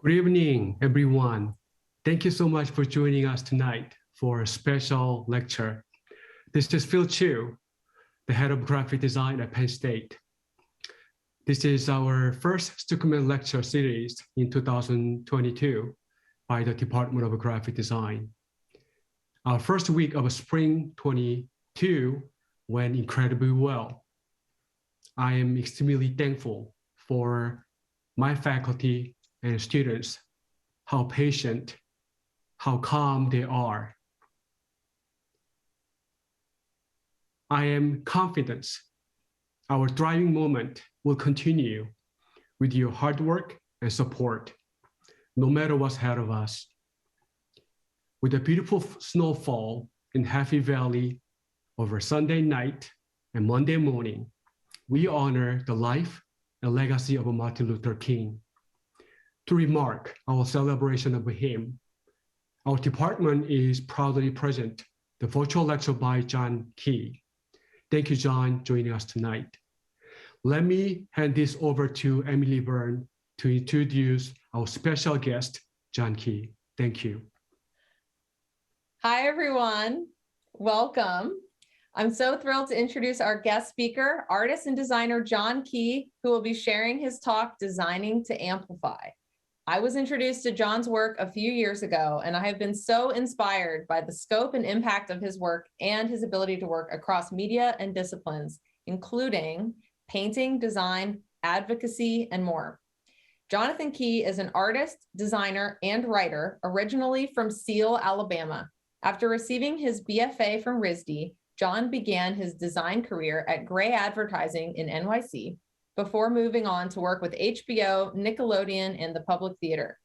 Good evening, everyone. Thank you so much for joining us tonight for a special lecture. This is Phil Chu, the head of graphic design at Penn State. This is our first Stuckeman lecture series in 2022 by the Department of Graphic Design. Our first week of spring 22 went incredibly well. I am extremely thankful for my faculty and students, how patient, how calm they are. I am confident our thriving moment will continue with your hard work and support, no matter what's ahead of us. With a beautiful snowfall in Happy Valley over Sunday night and Monday morning, we honor the life and legacy of Martin Luther King. To remark our celebration of him, our department is proudly present the virtual lecture by John Key. Thank you, John, joining us tonight. Let me hand this over to Emily Byrne to introduce our special guest, John Key. Thank you. Hi, everyone. Welcome. I'm so thrilled to introduce our guest speaker, artist and designer John Key, who will be sharing his talk, Designing to Amplify. I was introduced to John's work a few years ago, and I have been so inspired by the scope and impact of his work and his ability to work across media and disciplines, including painting, design, advocacy, and more. Jonathan Key is an artist, designer, and writer, originally from Seal, Alabama. After receiving his BFA from RISD, John began his design career at Gray Advertising in NYC, before moving on to work with HBO, Nickelodeon, and the Public Theater.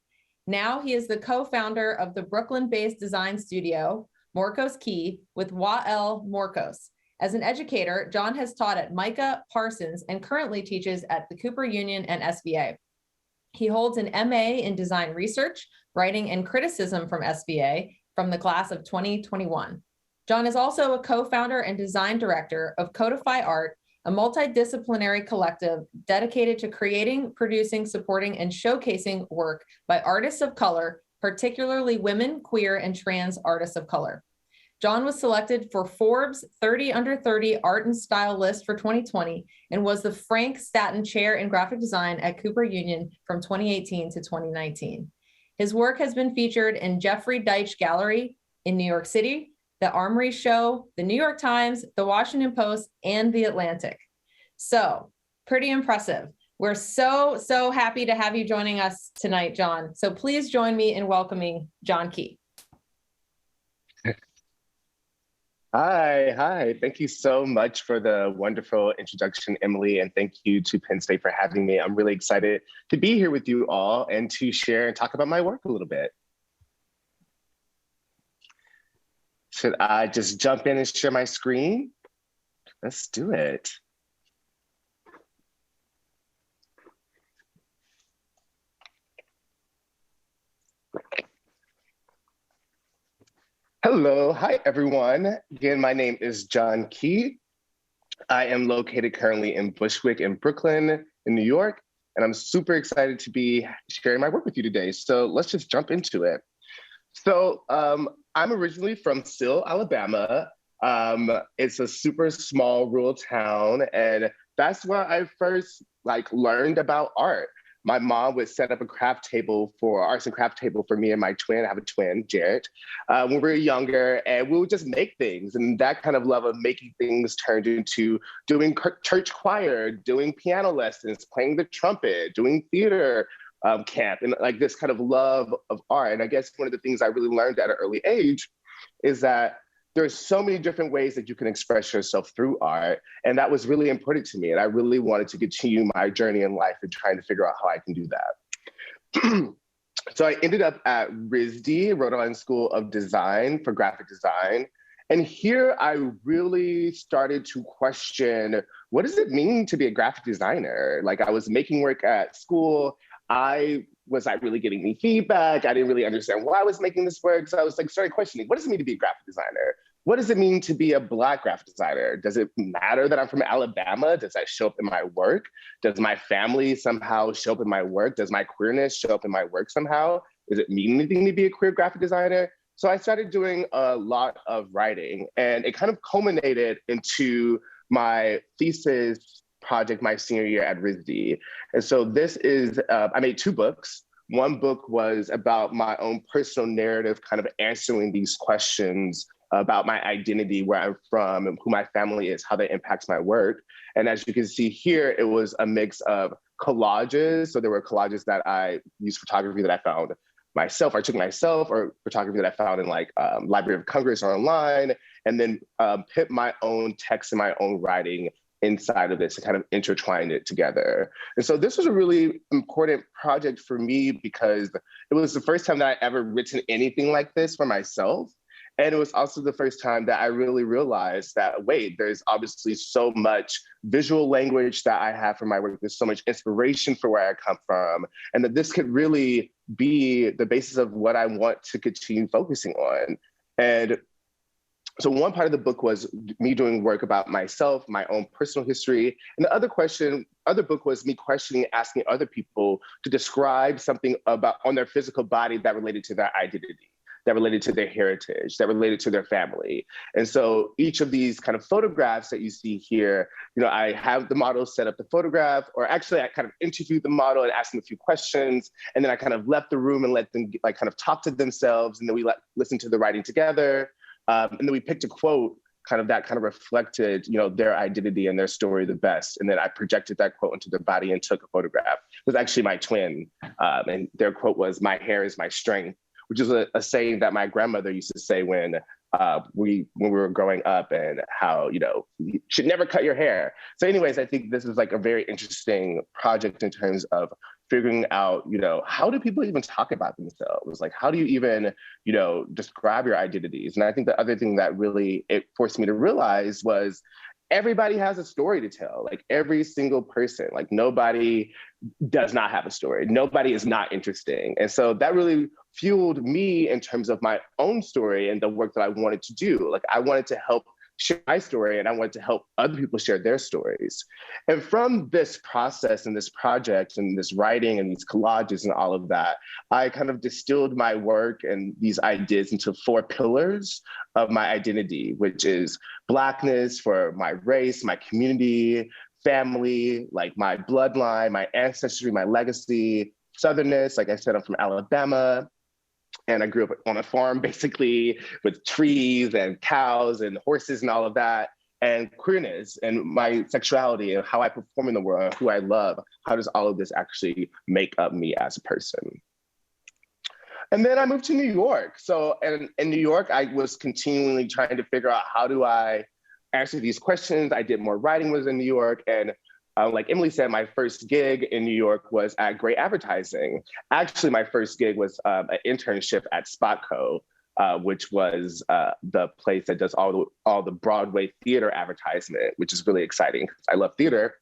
Now he is the co-founder of the Brooklyn-based design studio, Morcos Key, with Wael Morcos. As an educator, John has taught at Micah, Parsons, and currently teaches at the Cooper Union and SVA. He holds an MA in design research, writing, and criticism from SVA from the class of 2021. John is also a co-founder and design director of Codify Art, a multidisciplinary collective dedicated to creating, producing, supporting, and showcasing work by artists of color, particularly women, queer, and trans artists of color. John was selected for Forbes 30 Under 30 Art and Style list for 2020 and was the Frank Staton Chair in Graphic Design at Cooper Union from 2018 to 2019. His work has been featured in Jeffrey Deitch Gallery in New York City, the Armory Show, the New York Times, the Washington Post, and the Atlantic. So pretty impressive. We're so happy to have you joining us tonight, John. So please join me in welcoming John Key. Hi. Thank you so much for the wonderful introduction, Emily, and thank you to Penn State for having me. I'm really excited to be here with you all and to share and talk about my work a little bit. Should I just jump in and share my screen? Let's do it. Hello, hi everyone. Again, my name is John Key. I am located currently in Bushwick in Brooklyn, in New York, and I'm super excited to be sharing my work with you today. So let's just jump into it. So I'm originally from Seal, Alabama. It's a super small rural town, and that's where I first learned about art. My mom would set up a arts and craft table for me and my twin. I have a twin, Jared, when we were younger, and we would just make things. And that kind of love of making things turned into doing church choir, doing piano lessons, playing the trumpet, doing theater camp, and this kind of love of art. And I guess one of the things I really learned at an early age is that there's so many different ways that you can express yourself through art. And that was really important to me. And I really wanted to continue my journey in life and trying to figure out how I can do that. So I ended up at RISD, Rhode Island School of Design for graphic design. And here I really started to question, what does it mean to be a graphic designer? I was making work at school. Was I really getting any feedback? I didn't really understand why I was making this work. So I was started questioning, what does it mean to be a graphic designer? what does it mean to be a Black graphic designer? Does it matter that I'm from Alabama? Does that show up in my work? Does my family somehow show up in my work? Does my queerness show up in my work somehow? Does it mean anything to be a queer graphic designer? So I started doing a lot of writing, and it kind of culminated into my thesis project my senior year at RISD. And so this is, I made 2 books. One book was about my own personal narrative, kind of answering these questions about my identity, where I'm from, and who my family is, how that impacts my work. And as you can see here, it was a mix of collages. So there were collages that I used photography that I found myself, or took myself, or photography that I found in like Library of Congress or online, and then put my own text and my own writing inside of this and kind of intertwined it together. And so this was a really important project for me because it was the first time that I ever written anything like this for myself. And it was also the first time that I really realized that, wait, there's obviously so much visual language that I have for my work. There's so much inspiration for where I come from, and that this could really be the basis of what I want to continue focusing on. And so one part of the book was me doing work about myself, my own personal history. And the other book was me questioning, asking other people to describe something about on their physical body that related to their identity, that related to their heritage, that related to their family. And so each of these kind of photographs that you see here, I have the model set up the photograph, or actually I kind of interviewed the model and asked them a few questions. And then I kind of left the room and let them like kind of talk to themselves. And then we listened to the writing together. And then we picked a quote that reflected, their identity and their story the best. And then I projected that quote into their body and took a photograph. It was actually my twin. And their quote was, "My hair is my strength," which is a saying that my grandmother used to say when we were growing up, and how, you should never cut your hair. So anyways, I think this is like a very interesting project in terms of figuring out, how do people even talk about themselves? Like, how do you even, describe your identities? And I think the other thing that really it forced me to realize was everybody has a story to tell. Like every single person, like nobody does not have a story. Nobody is not interesting. And so that really fueled me in terms of my own story and the work that I wanted to do. Like I wanted to help share my story, and I wanted to help other people share their stories. And from this process and this project and this writing and these collages and all of that, I kind of distilled my work and these ideas into 4 pillars of my identity, which is Blackness for my race, my community, family, like my bloodline, my ancestry, my legacy, Southernness, like I said, I'm from Alabama. And I grew up on a farm, basically, with trees and cows and horses and all of that. And queerness and my sexuality and how I perform in the world, who I love. How does all of this actually make up me as a person? And then I moved to New York. So in New York, I was continually trying to figure out, how do I answer these questions? I did more writing was in New York. And like Emily said, my first gig in New York was at Great Advertising. Actually, my first gig was an internship at Spotco, which was the place that does all the Broadway theater advertisement, which is really exciting because I love theater.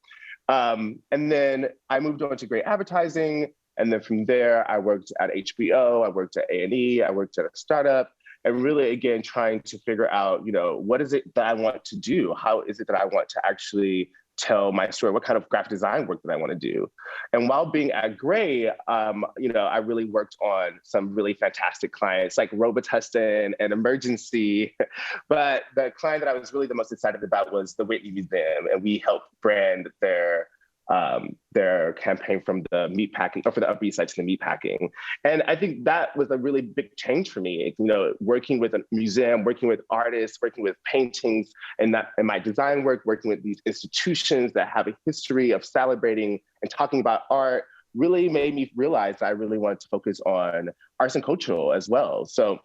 And then I moved on to Great Advertising. And then from there, I worked at HBO, I worked at A&E, I worked at a startup, and really, again, trying to figure out, what is it that I want to do? How is it that I want to actually tell my story? What kind of graphic design work that I want to do? And while being at Gray, I really worked on some really fantastic clients like Robitussin and Emergency. But the client that I was really the most excited about was the Whitney Museum, and we helped brand their campaign from the meatpacking, or for the Upper East Side to the meatpacking. And I think that was a really big change for me, working with a museum, working with artists, working with paintings, and my design work, working with these institutions that have a history of celebrating and talking about art, really made me realize that I really wanted to focus on arts and cultural as well. So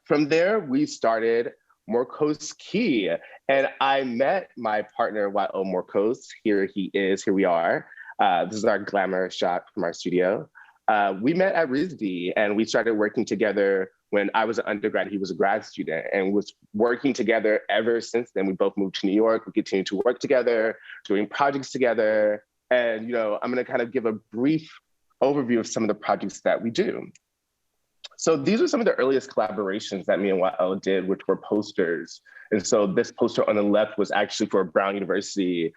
from there, we started Morcos Key. And I met my partner, Y.O. Morcos. Here he is, here we are. This is our glamour shot from our studio. We met at RISD, and we started working together when I was an undergrad, he was a grad student, and was working together ever since then. We both moved to New York, we continued to work together, doing projects together. And I'm gonna kind of give a brief overview of some of the projects that we do. So these are some of the earliest collaborations that me and Wael did, which were posters. And so this poster on the left was actually for Brown University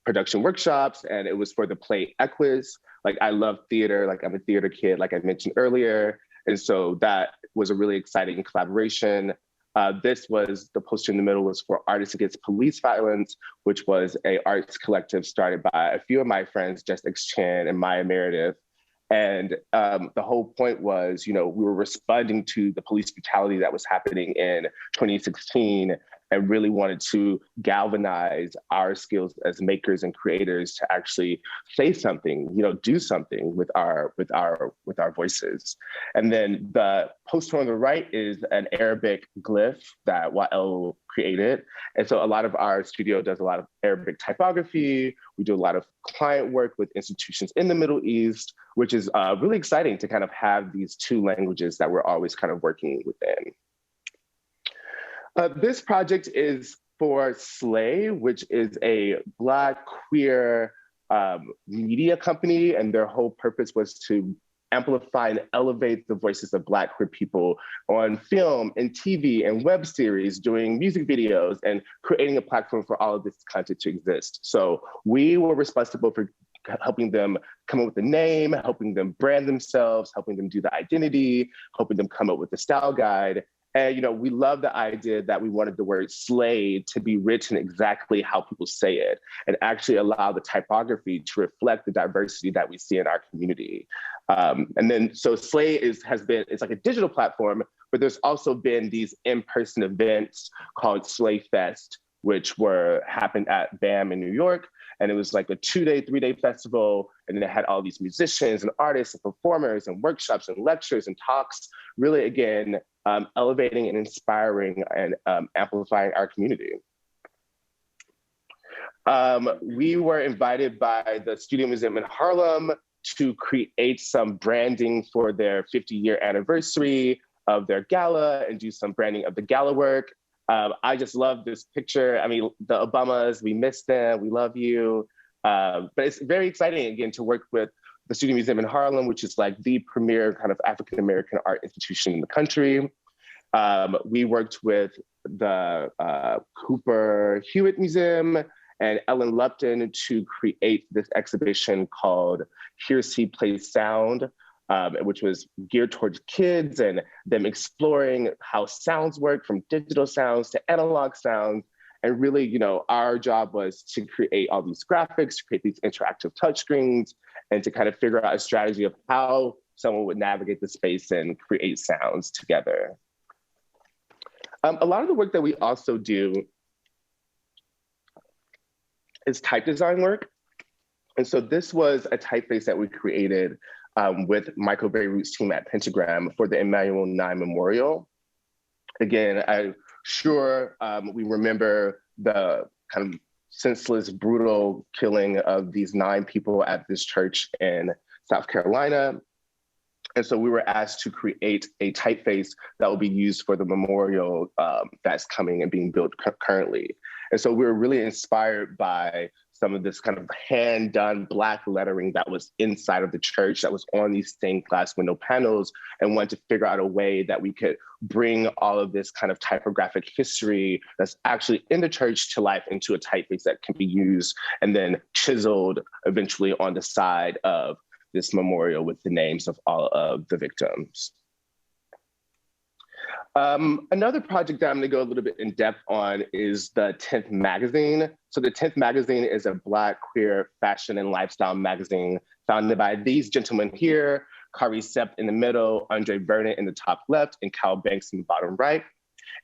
production workshops, and it was for the play Equus. Like, I love theater, like I'm a theater kid, like I mentioned earlier. And so that was a really exciting collaboration. This was, the poster in the middle was for Artists Against Police Violence, which was a arts collective started by a few of my friends, Just X Chan and Maya Meredith. And the whole point was, we were responding to the police brutality that was happening in 2016 and really wanted to galvanize our skills as makers and creators to actually say something, do something with our voices. And then the poster on the right is an Arabic glyph that Wael created. And so a lot of our studio does a lot of Arabic typography. We do a lot of client work with institutions in the Middle East, which is really exciting to kind of have these two languages that we're always kind of working within. This project is for Slay, which is a Black queer media company, and their whole purpose was to amplify and elevate the voices of Black queer people on film and TV and web series, doing music videos and creating a platform for all of this content to exist. So we were responsible for helping them come up with the name, helping them brand themselves, helping them do the identity, helping them come up with the style guide. And we love the idea that we wanted the word slay to be written exactly how people say it and actually allow the typography to reflect the diversity that we see in our community. And then, so Slay it's like a digital platform, but there's also been these in-person events called Slay Fest, which happened at BAM in New York. And it was like a 2-day, 3-day festival. And then it had all these musicians and artists and performers and workshops and lectures and talks, really, again, elevating and inspiring and amplifying our community. We were invited by the Studio Museum in Harlem to create some branding for their 50-year anniversary of their gala and do some branding of the gala work. I just love this picture. I mean, the Obamas, we miss them, we love you. But it's very exciting, again, to work with the Studio Museum in Harlem, which is like the premier kind of African-American art institution in the country. We worked with the Cooper Hewitt Museum and Ellen Lupton to create this exhibition called Here See Play Sound, which was geared towards kids and them exploring how sounds work, from digital sounds to analog sounds. And really, our job was to create all these graphics, to create these interactive touchscreens, and to kind of figure out a strategy of how someone would navigate the space and create sounds together. A lot of the work that we also do is type design work. And so this was a typeface that we created with Michael Beirut's team at Pentagram for the Emmanuel 9 Memorial. Again, I'm sure we remember the kind of senseless, brutal killing of these 9 people at this church in South Carolina. And so we were asked to create a typeface that will be used for the memorial that's coming and being built currently. And so we were really inspired by some of this kind of hand-done Black lettering that was inside of the church, that was on these stained glass window panels, and wanted to figure out a way that we could bring all of this kind of typographic history that's actually in the church to life into a typeface that can be used and then chiseled eventually on the side of this memorial with the names of all of the victims. Another project that I'm gonna go a little bit in depth on is the 10th Magazine. So the 10th Magazine is a Black queer fashion and lifestyle magazine founded by these gentlemen here, Kari Sept in the middle, Andre Vernon in the top left, and Kyle Banks in the bottom right.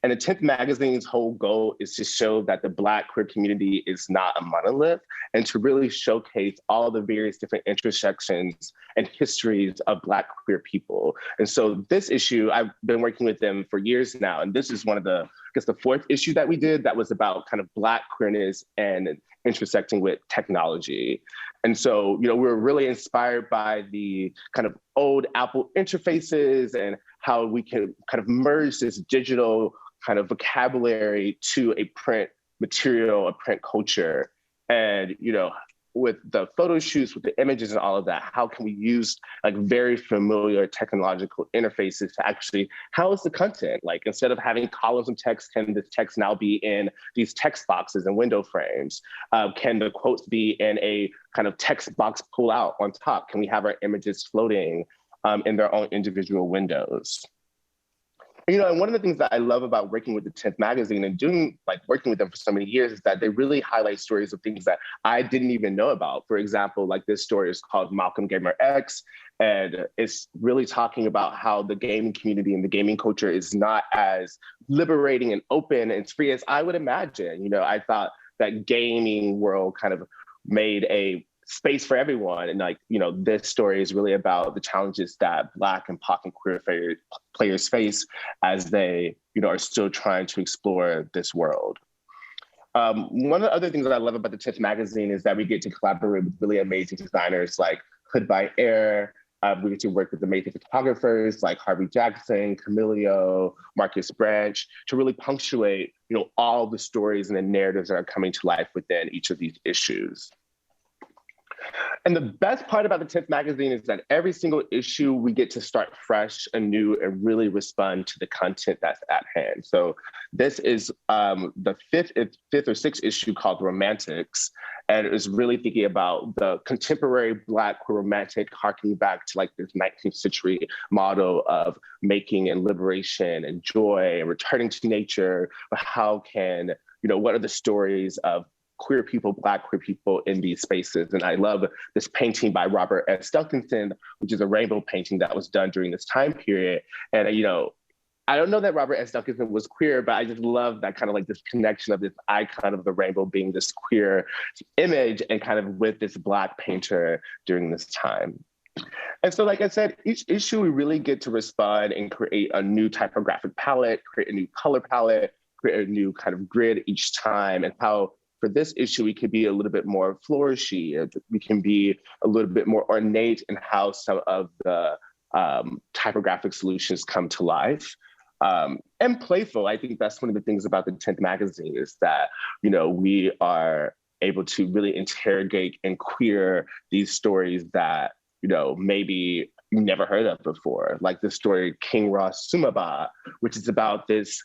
And the 10th Magazine's whole goal is to show that the Black queer community is not a monolith, and to really showcase all the various different intersections and histories of Black queer people. And so this issue, I've been working with them for years now, and this is one of the, I guess the 4th issue that we did that was about kind of Black queerness and intersecting with technology. And so, we're really inspired by the kind of old Apple interfaces and how we can kind of merge this digital kind of vocabulary to a print material, a print culture. And, with the photo shoots, with the images and all of that, how can we use like very familiar technological interfaces to actually house the content? Like instead of having columns of text, can this text now be in these text boxes and window frames? Can the quotes be in a kind of text box pull out on top? Can we have our images floating in their own individual windows? You know, and one of the things that I love about working with the 10th magazine and working with them for so many years is that they really highlight stories of things that I didn't even know about. For example, like this story is called Malcolm Gamer X, and it's really talking about how the gaming community and the gaming culture is not as liberating and open and free as I would imagine. You know, I thought that gaming world kind of made a space for everyone. And like, you know, this story is really about the challenges that Black and POC and queer players face as they, you know, are still trying to explore this world. One of the other things that I love about the 10th magazine is that we get to collaborate with really amazing designers like Hood by Air. We get to work with amazing photographers like Harvey Jackson, Camilio, Marcus Branch, to really punctuate, you know, all the stories and the narratives that are coming to life within each of these issues. And the best part about the 10th magazine is that every single issue we get to start fresh, anew, and really respond to the content that's at hand. So this is the fifth or sixth issue called Romantics, and it was really thinking about the contemporary Black queer romantic, harkening back to like this 19th century model of making and liberation and joy and returning to nature. But how can, you know, what are the stories of queer people, Black queer people in these spaces? And I love this painting by Robert S. Stuckeman, which is a rainbow painting that was done during this time period. And, you know, I don't know that Robert S. Stuckeman was queer, but I just love that kind of like this connection of this icon of the rainbow being this queer image and kind of with this Black painter during this time. And so, like I said, each issue we really get to respond and create a new typographic palette, create a new color palette, create a new kind of grid each time, and how for this issue, we could be a little bit more flourishy. We can be a little bit more ornate in how some of the typographic solutions come to life. And playful. I think that's one of the things about the 10th magazine is that, you know, we are able to really interrogate and queer these stories that, you know, maybe you never heard of before. Like the story King Ross Sumaba, which is about this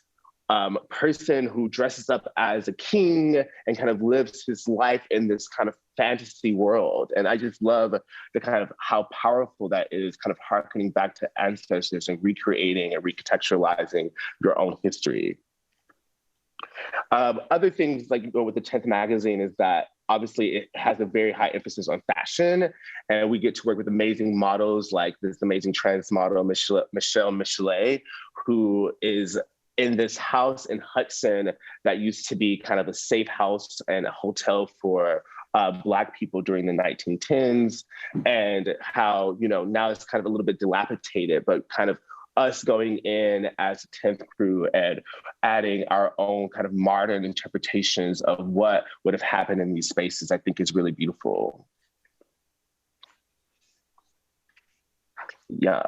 person who dresses up as a king and kind of lives his life in this kind of fantasy world. And I just love the kind of how powerful that is, kind of harkening back to ancestors and recreating and recontextualizing your own history. Other things like with the 10th magazine is that obviously it has a very high emphasis on fashion, and we get to work with amazing models like this amazing trans model, Michelle Michelet, who is in this house in Hudson that used to be kind of a safe house and a hotel for Black people during the 1910s, and how, you know, now it's kind of a little bit dilapidated, but kind of us going in as a 10th crew and adding our own kind of modern interpretations of what would have happened in these spaces, I think is really beautiful. Yeah.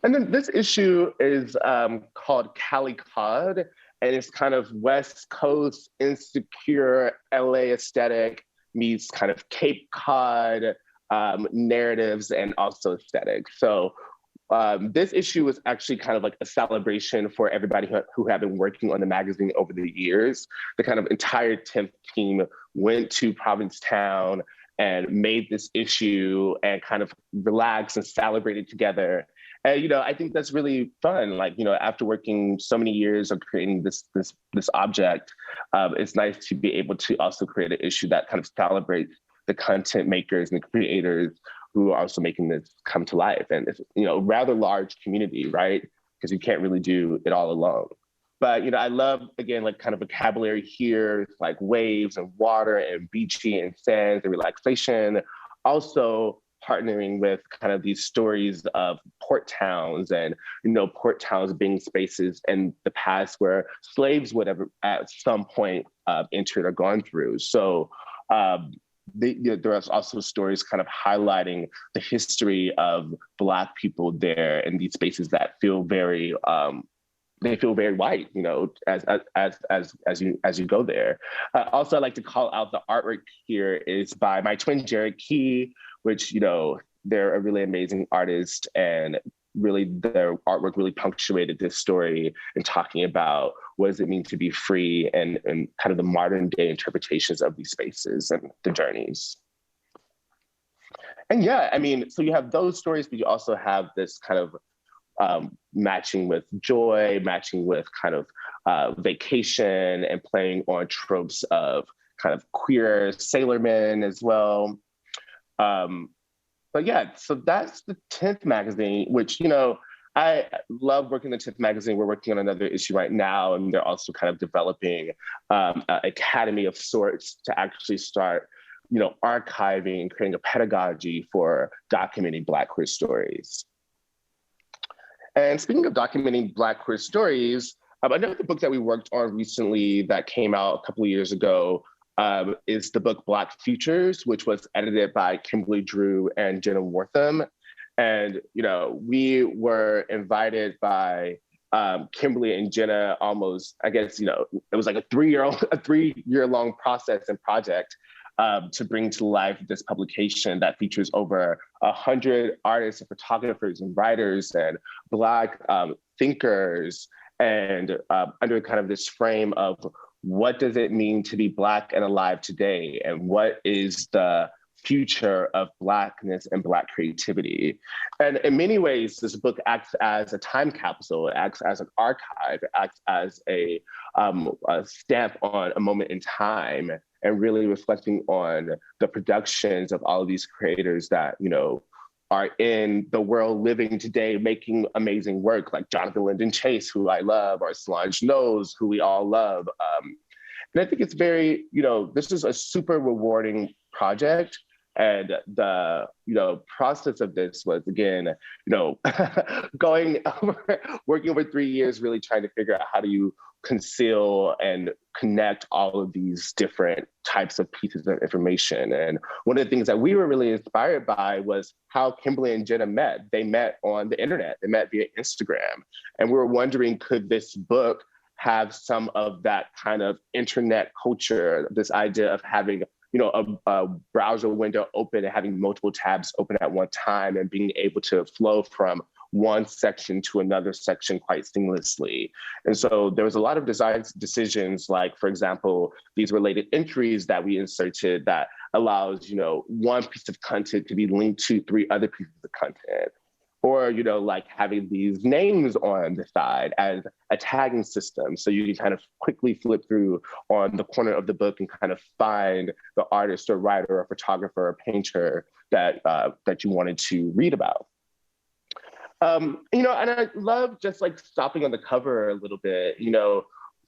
And then this issue is called Cali Cod, and it's kind of West Coast insecure LA aesthetic meets kind of Cape Cod narratives and also aesthetic. So this issue was actually kind of like a celebration for everybody who had been working on the magazine over the years. The kind of entire 10th team went to Provincetown and made this issue and kind of relaxed and celebrated together. And, you know, I think that's really fun. Like, you know, after working so many years of creating this object, it's nice to be able to also create an issue that kind of celebrates the content makers and the creators who are also making this come to life. And it's, you know, rather large community, right? Because you can't really do it all alone. But, you know, I love, again, like kind of vocabulary here, like waves and water and beachy and sands and relaxation. Also, partnering with kind of these stories of port towns and, you know, port towns being spaces in the past where slaves would have at some point entered or gone through. So you know, there are also stories kind of highlighting the history of Black people there in these spaces that feel very they feel very white, you know, as you go there. Also, I'd like to call out the artwork here is by my twin Jared Key, which, you know, they're a really amazing artist, and really their artwork really punctuated this story and talking about what does it mean to be free, and kind of the modern day interpretations of these spaces and the journeys. And yeah, I mean, so you have those stories, but you also have this kind of matching with joy, matching with kind of vacation, and playing on tropes of kind of queer sailormen as well. But yeah, so that's the 10th magazine, which, you know, I love working the 10th magazine. We're working on another issue right now, and they're also kind of developing an academy of sorts to actually start, you know, archiving and creating a pedagogy for documenting Black queer stories. And speaking of documenting Black queer stories, another book that we worked on recently that came out a couple of years ago is the book Black Futures, which was edited by Kimberly Drew and Jenna Wortham. And, you know, we were invited by Kimberly and Jenna almost, I guess, you know, it was like a three-year long process and project to bring to life this publication that features over 100 artists and photographers and writers and Black thinkers, and under kind of this frame of what does it mean to be Black and alive today, and what is the future of Blackness and Black creativity. And in many ways, this book acts as a time capsule, it acts as an archive, it acts as a stamp on a moment in time, and really reflecting on the productions of all of these creators that, you know, are in the world living today, making amazing work, like Jonathan Lyndon Chase, who I love, or Solange Knowles, who we all love. And I think it's very, you know, this is a super rewarding project. And the, you know, process of this was, again, you know, working over 3 years, really trying to figure out how do you conceal and connect all of these different types of pieces of information. And one of the things that we were really inspired by was how Kimberly and Jenna met. They met on the internet, they met via Instagram. And we were wondering, could this book have some of that kind of internet culture, this idea of having, you know, a browser window open and having multiple tabs open at one time, and being able to flow from one section to another section quite seamlessly. And so there was a lot of design decisions, like, for example, these related entries that we inserted that allows, you know, one piece of content to be linked to 3 other pieces of content. Or, you know, like having these names on the side as a tagging system. So you can kind of quickly flip through on the corner of the book and kind of find the artist or writer or photographer or painter that you wanted to read about. You know, and I love just like stopping on the cover a little bit. You know,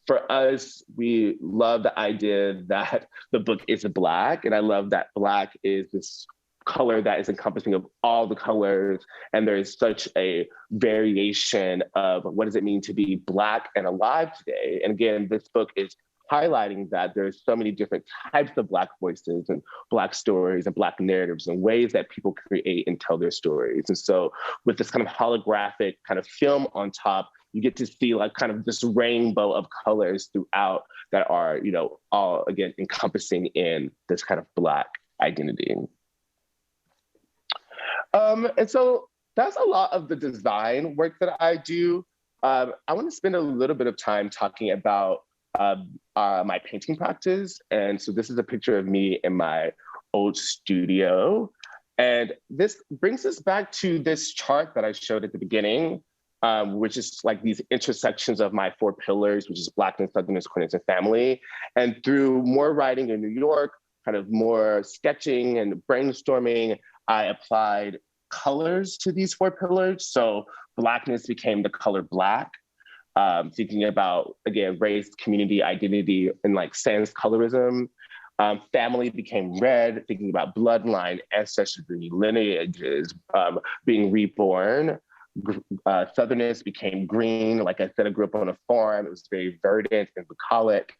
for us, we love the idea that the book is Black, and I love that Black is this color that is encompassing of all the colors, and there is such a variation of what does it mean to be Black and alive today. And again, this book is highlighting that there's so many different types of Black voices and Black stories and Black narratives and ways that people create and tell their stories. And so with this kind of holographic kind of film on top, you get to see like kind of this rainbow of colors throughout that are, you know, all again encompassing in this kind of Black identity. And so that's a lot of the design work that I do. I want to spend a little bit of time talking about my painting practice. And so this is a picture of me in my old studio. And this brings us back to this chart that I showed at the beginning, which is like these intersections of my 4 pillars, which is Blackness, Southerness, Queerness, and family. And through more writing in New York, kind of more sketching and brainstorming, I applied colors to these 4 pillars. So Blackness became the color Black, thinking about, again, race, community, identity, and like sans colorism. Family became red, thinking about bloodline, ancestry, lineages, being reborn. Southernness became green. Like I said, I grew up on a farm. It was very verdant and bucolic.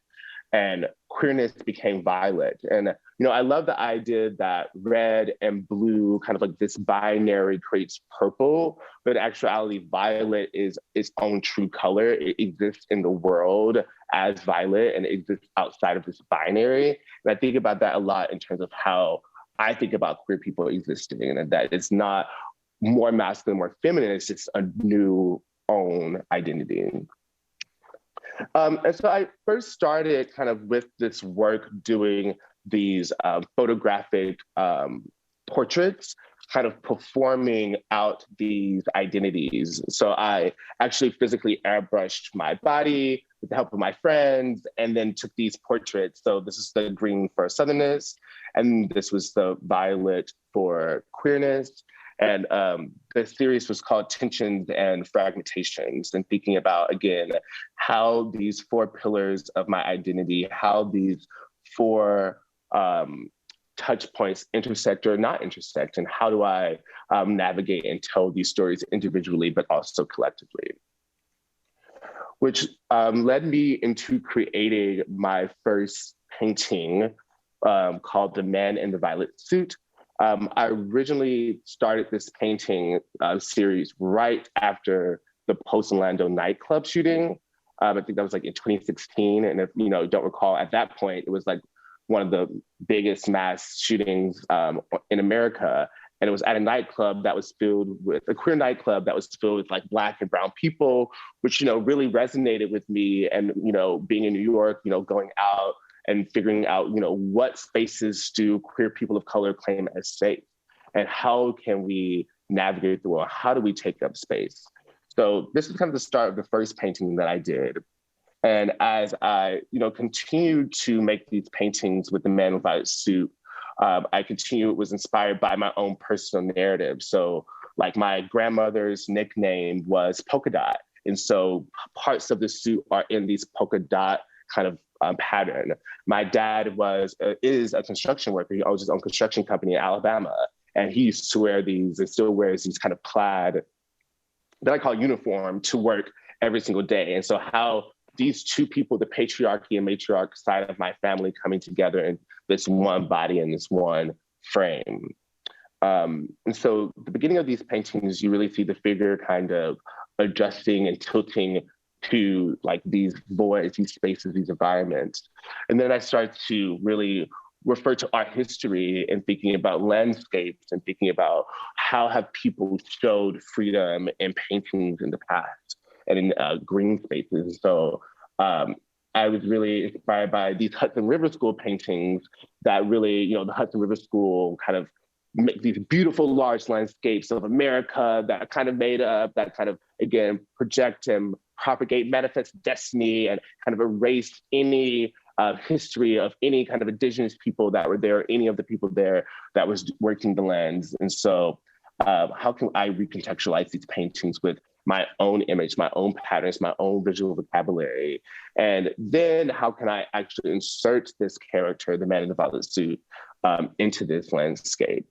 and queerness became violet. And, I love the idea that red and blue, kind of like this binary, creates purple, but in actuality, violet is its own true color. It exists in the world as violet and it exists outside of this binary. And I think about that a lot in terms of how I think about queer people existing, and that it's not more masculine, more feminine, it's just a new own identity. And so I first started kind of with this work doing these photographic portraits, kind of performing out these identities. So I actually physically airbrushed my body with the help of my friends, and then took these portraits. So this is the green for southernness, and this was the violet for queerness. And the series was called Tensions and Fragmentations, and thinking about, again, how these four pillars of my identity, how these four touch points intersect or not intersect, and how do I navigate and tell these stories individually, but also collectively. Which led me into creating my first painting called The Man in the Violet Suit. I originally started this painting series right after the Post Orlando nightclub shooting. I think that was like in 2016. And if you don't recall, at that point, it was like one of the biggest mass shootings in America. And it was at a nightclub that was filled with, a queer nightclub that was filled with like Black and brown people, which, really resonated with me. And, being in New York, going out and figuring out, what spaces do queer people of color claim as safe? And how can we navigate the world? How do we take up space? So this is kind of the start of the first painting that I did. And as I, continued to make these paintings with the Man in the Violet Suit, it was inspired by my own personal narrative. So like my grandmother's nickname was Polka Dot. And so parts of the suit are in these polka dot kind of pattern. My dad is a construction worker. He owns his own construction company in Alabama. And he used to wear these and still wears these kind of plaid that I call uniform to work every single day. And so how these two people, the patriarchy and matriarch side of my family, coming together in this one body and this one frame. And so the beginning of these paintings, you really see the figure kind of adjusting and tilting to like these voids, these spaces, these environments. And then I start to really refer to art history and thinking about landscapes and thinking about how have people showed freedom in paintings in the past and in green spaces. So I was really inspired by these Hudson River School paintings that really, the Hudson River School kind of make these beautiful large landscapes of America that kind of made up, that kind of, again, project and propagate manifest destiny and kind of erase any history of any kind of indigenous people that were there, any of the people there that was working the lands. And so how can I recontextualize these paintings with my own image, my own patterns, my own visual vocabulary? And then how can I actually insert this character, the Man in the Violet Suit, into this landscape?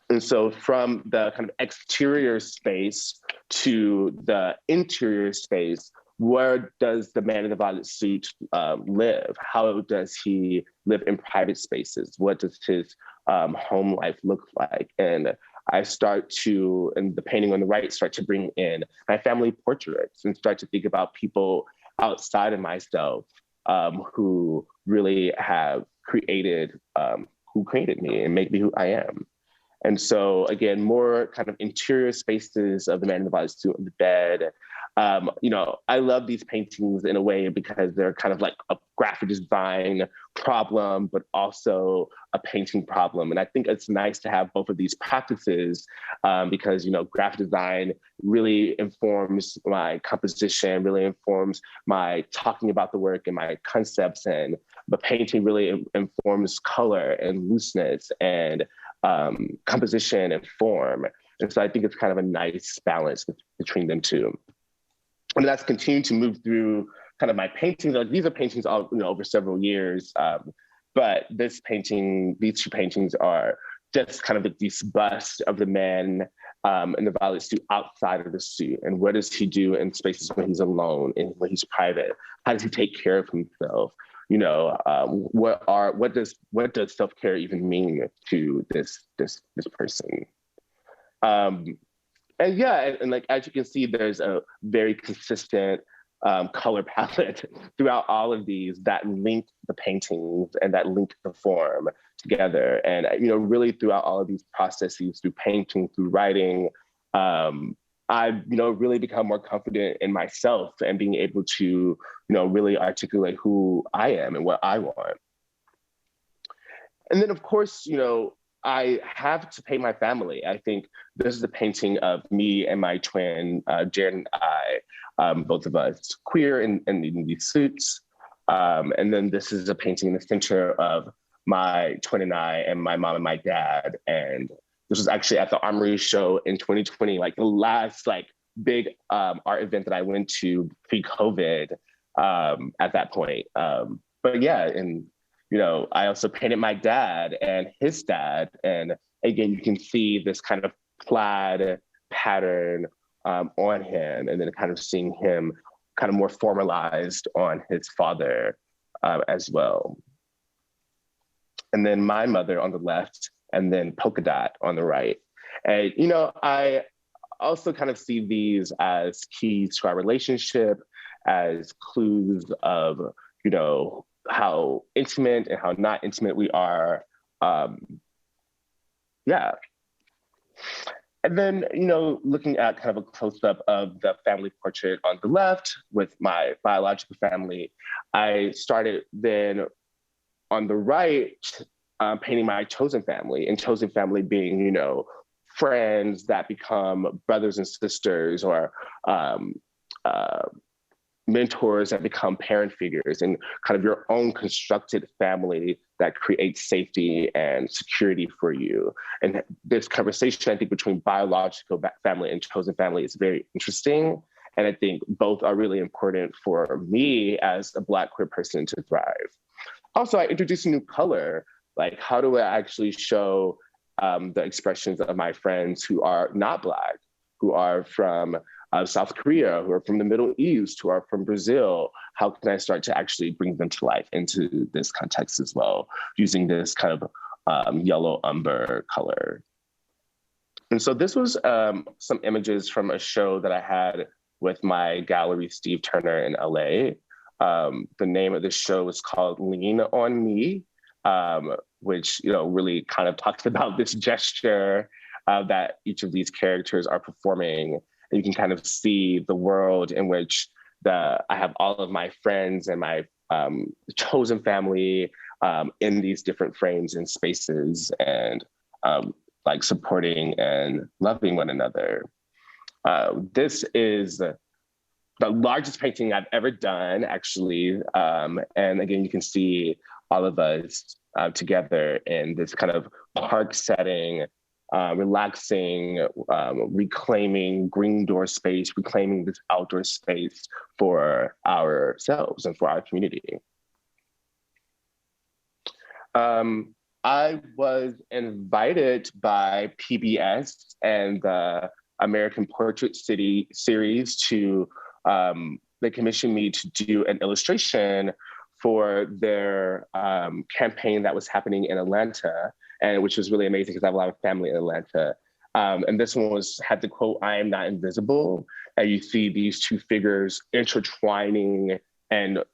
And so from the kind of exterior space to the interior space, where does the Man in the Violet Suit live? How does he live in private spaces? What does his home life look like? And I start to, in the painting on the right, start to bring in my family portraits and start to think about people outside of myself who really have created, who created me and make me who I am. And so again, more kind of interior spaces of the Man in the Violet Suit on the bed. I love these paintings in a way because they're kind of like a graphic design problem, but also a painting problem. And I think it's nice to have both of these practices because, graphic design really informs my composition, really informs my talking about the work and my concepts, but painting really informs color and looseness and composition and form. And so I think it's kind of a nice balance between them two. And that's continued to move through kind of my paintings. Like these are paintings all, over several years. But these two paintings are just kind of these busts of the man in the violet suit outside of the suit, and what does he do in spaces when he's alone and when he's private? How does he take care of himself? You know, what does self-care even mean to this person? And yeah, and like as you can see, there's a very consistent color palette throughout all of these that link the paintings and that link the form together. And you know, really throughout all of these processes, through painting, through writing, I've really become more confident in myself and being able to really articulate who I am and what I want. And then of course, I have to paint my family. I think this is a painting of me and my twin, Jared and I, both of us queer in these suits. And then this is a painting in the center of my twin and I and my mom and my dad. And this was actually at the Armory show in 2020, like the last big art event that I went to pre-COVID at that point. But yeah, and I also painted my dad and his dad. And again, you can see this kind of plaid pattern on him, and then kind of seeing him kind of more formalized on his father as well. And then my mother on the left, and then polka dot on the right. And, I also kind of see these as keys to our relationship, as clues of, how intimate and how not intimate we are. Yeah. And then, looking at kind of a close-up of the family portrait on the left with my biological family, I started then on the right, painting my chosen family, and chosen family being, friends that become brothers and sisters, or mentors that become parent figures, and kind of your own constructed family that creates safety and security for you. And this conversation, I think, between biological family and chosen family is very interesting. And I think both are really important for me as a Black queer person to thrive. Also, I introduced a new color. Like, how do I actually show the expressions of my friends who are not Black, who are from South Korea, who are from the Middle East, who are from Brazil? How can I start to actually bring them to life into this context as well, using this kind of yellow umber color? And so this was some images from a show that I had with my gallery, Steve Turner, in LA. The name of the show was called Lean on Me, which really kind of talks about this gesture that each of these characters are performing. And you can kind of see the world in which I have all of my friends and my chosen family in these different frames and spaces, and supporting and loving one another. This is the largest painting I've ever done, actually. And again, you can see all of us together in this kind of park setting, relaxing, reclaiming green door space, reclaiming this outdoor space for ourselves and for our community. I was invited by PBS and the American Portrait City series to, they commissioned me to do an illustration for their campaign that was happening in Atlanta, and which was really amazing because I have a lot of family in Atlanta. And this one had the quote, "I am not invisible." And you see these two figures intertwining and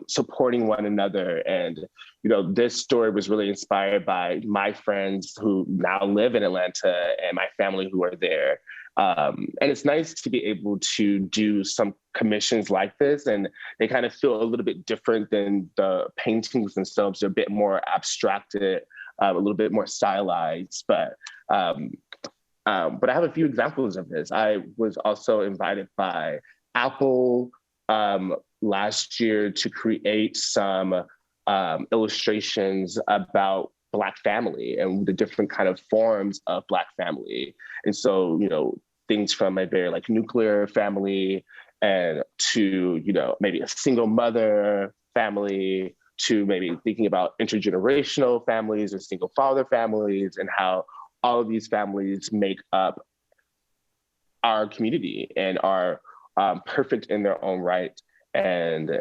supporting one another. And, this story was really inspired by my friends who now live in Atlanta and my family who are there. And it's nice to be able to do some commissions like this, and they kind of feel a little bit different than the paintings themselves. They're a bit more abstracted, a little bit more stylized, but I have a few examples of this. I was also invited by Apple last year to create some illustrations about Black family and the different kind of forms of Black family. And so, things from a very nuclear family, and to, maybe a single mother family, to maybe thinking about intergenerational families or single father families, and how all of these families make up our community and are perfect in their own right and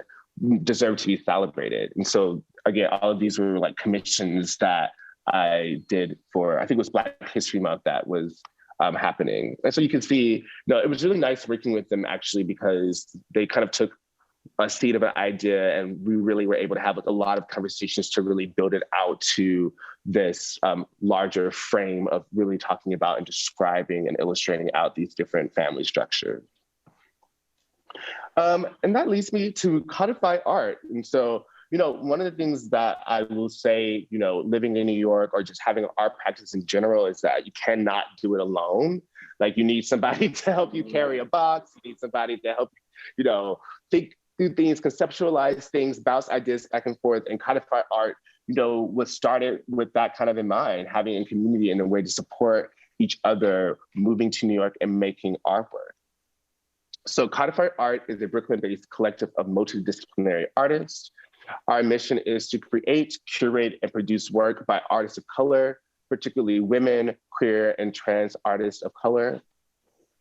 deserve to be celebrated. And so again, all of these were like commissions that I did for, I think it was Black History Month that was happening. And so you can see, it was really nice working with them actually, because they kind of took a seed of an idea and we really were able to have like a lot of conversations to really build it out to this larger frame of really talking about and describing and illustrating out these different family structures. And that leads me to codify art. And so, one of the things that I will say, living in New York or just having an art practice in general is that you cannot do it alone. Like you need somebody to help you carry a box. You need somebody to help you, think through things, conceptualize things, bounce ideas back and forth, and codify art, was started with that kind of in mind, having a community and a way to support each other, moving to New York and making artwork. So Codified Art is a Brooklyn-based collective of multidisciplinary artists. Our mission is to create, curate, and produce work by artists of color, particularly women, queer, and trans artists of color.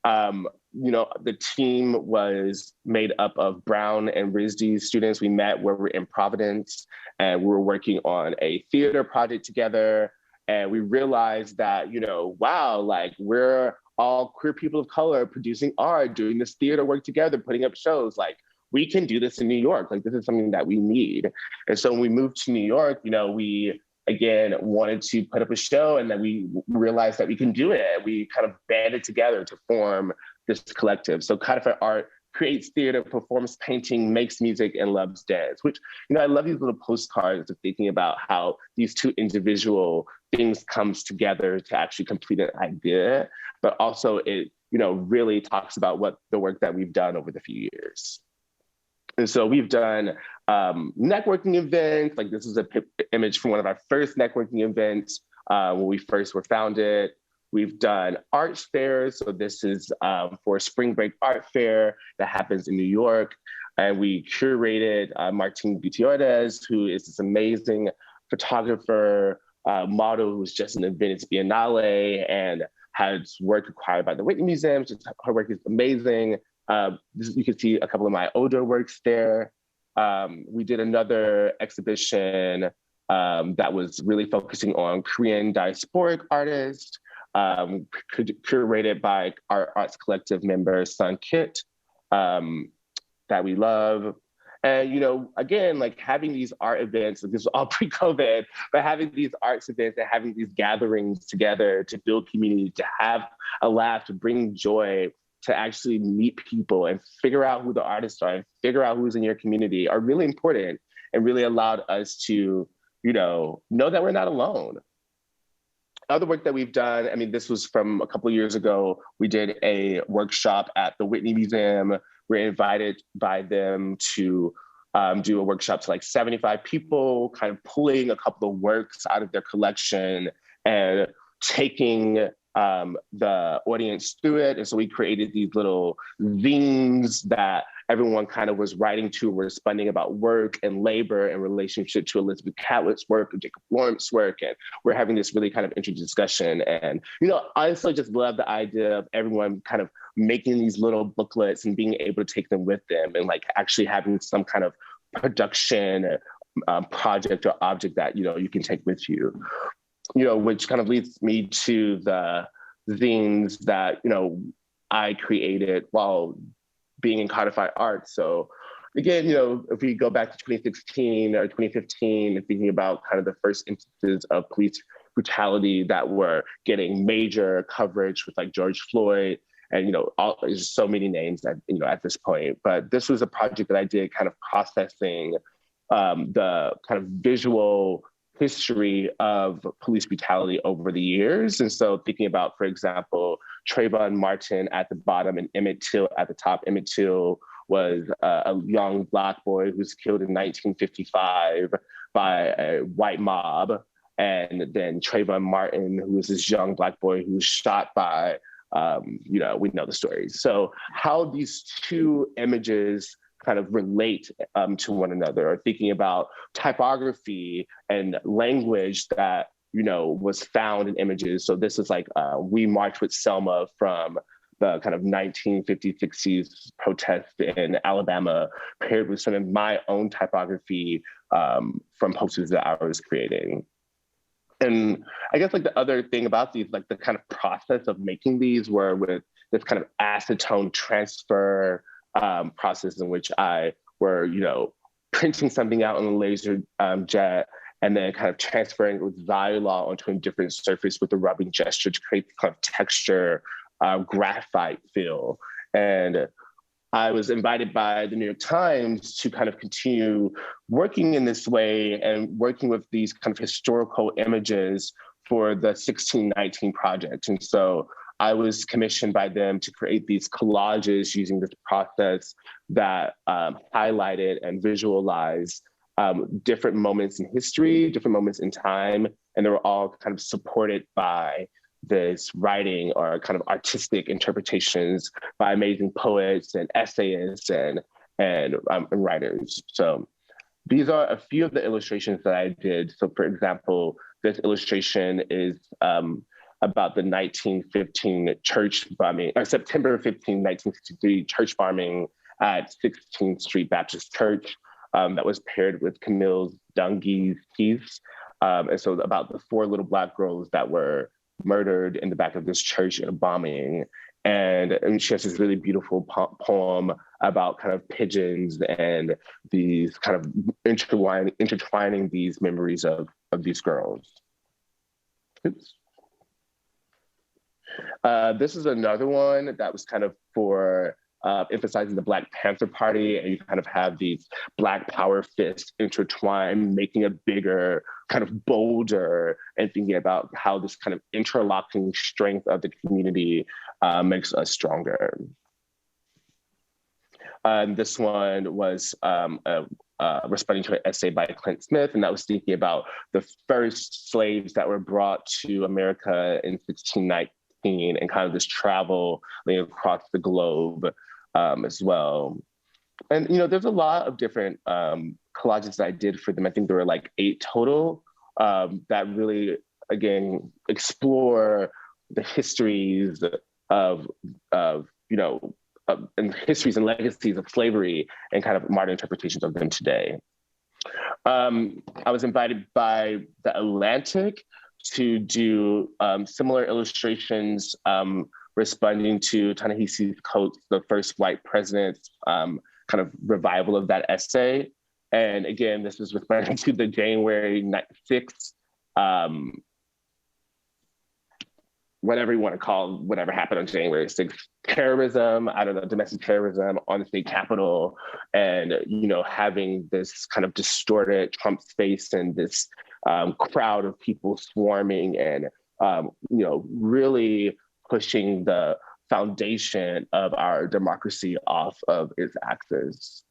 The team was made up of Brown and RISD students. We met where we're in Providence, and we were working on a theater project together. And we realized that, wow, like we're all queer people of color producing art, doing this theater work together, putting up shows. Like we can do this in New York. Like this is something that we need. And so when we moved to New York, we again wanted to put up a show, and then we realized that we can do it. We kind of banded together to form this collective. So Codified Art creates theater, performs painting, makes music, and loves dance, which, I love these little postcards of thinking about how these two individual things comes together to actually complete an idea, but also it, really talks about what the work that we've done over the few years. And so we've done networking events, like this is an image from one of our first networking events when we first were founded. We've done art fairs. So this is for a spring break art fair that happens in New York. And we curated Martin Gutierrez, who is this amazing photographer, model who's just in the Venice Biennale and has work acquired by the Whitney Museum. Just, her work is amazing. You can see a couple of my older works there. We did another exhibition that was really focusing on Korean diasporic artists, curated by our arts collective member, Sun Kit, that we love. And, again, like having these art events, like this was all pre-COVID, but having these arts events and having these gatherings together to build community, to have a laugh, to bring joy, to actually meet people and figure out who the artists are and figure out who's in your community are really important and really allowed us to, know that we're not alone. Other work that we've done, this was from a couple of years ago. We did a workshop at the Whitney Museum. We're invited by them to do a workshop to like 75 people, kind of pulling a couple of works out of their collection and taking the audience through it. And so we created these little zines that everyone kind of was writing to, responding about work and labor and relationship to Elizabeth Catlett's work and Jacob Lawrence's work. And we're having this really kind of interesting discussion. And, I also just love the idea of everyone kind of making these little booklets and being able to take them with them and like actually having some kind of production project or object that, you can take with you. Which kind of leads me to the zines that, I created while being in codified art. So again, if we go back to 2016 or 2015 and thinking about kind of the first instances of police brutality that were getting major coverage with like George Floyd and, there's so many names that, at this point, but this was a project that I did kind of processing the kind of visual history of police brutality over the years. And so thinking about, for example, Trayvon Martin at the bottom and Emmett Till at the top. Emmett Till was a young Black boy who was killed in 1955 by a white mob. And then Trayvon Martin, who was this young Black boy who was shot by, we know the stories. So how these two images kind of relate to one another, or thinking about typography and language that, was found in images. So this is like, We March with Selma from the kind of 1950s, 60s protests in Alabama, paired with some of my own typography from posters that I was creating. And I guess like the other thing about these, like the kind of process of making these were with this kind of acetone transfer process in which I were, you know, printing something out on a laser jet and then kind of transferring it with Zylol onto a different surface with a rubbing gesture to create kind of texture, graphite feel. And I was invited by the New York Times to kind of continue working in this way and working with these kind of historical images for the 1619 project. And so I was commissioned by them to create these collages using this process that highlighted and visualized different moments in history, different moments in time, and they were all kind of supported by this writing or kind of artistic interpretations by amazing poets and essayists and writers. So these are a few of the illustrations that I did. So for example, this illustration is about the 1915 church bombing, or September 15, 1963 church bombing at 16th Street Baptist Church that was paired with Camille Dungy's piece. And so about the 4 little Black girls that were murdered in the back of this church in a bombing. And she has this really beautiful poem about kind of pigeons and these kind of intertwining these memories of these girls. Oops. This is another one that was kind of for emphasizing the Black Panther Party, and you kind of have these Black power fists intertwined, making it bigger, kind of bolder, and thinking about how this kind of interlocking strength of the community makes us stronger. This one was responding to an essay by Clint Smith, and that was thinking about the first slaves that were brought to America in 1619 and kind of this travel across the globe as well. And, you know, there's a lot of different collages that I did for them. I think there were like 8 total that really, again, explore the histories of you know, and histories and legacies of slavery and kind of modern interpretations of them today. I was invited by The Atlantic to do similar illustrations responding to Ta-Nehisi Coates, the first white president's kind of revival of that essay. And again, this was responding to the January 6th, whatever you want to call whatever happened on January 6th, terrorism, I don't know, domestic terrorism on the state capitol, and, you know, having this kind of distorted Trump's face and this crowd of people swarming and, you know, really pushing the foundation of our democracy off of its axis.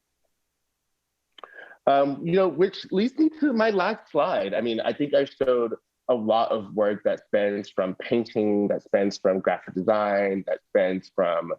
You know, which leads me to my last slide. I mean, I think I showed a lot of work that spans from painting, that spans from graphic design, that spans from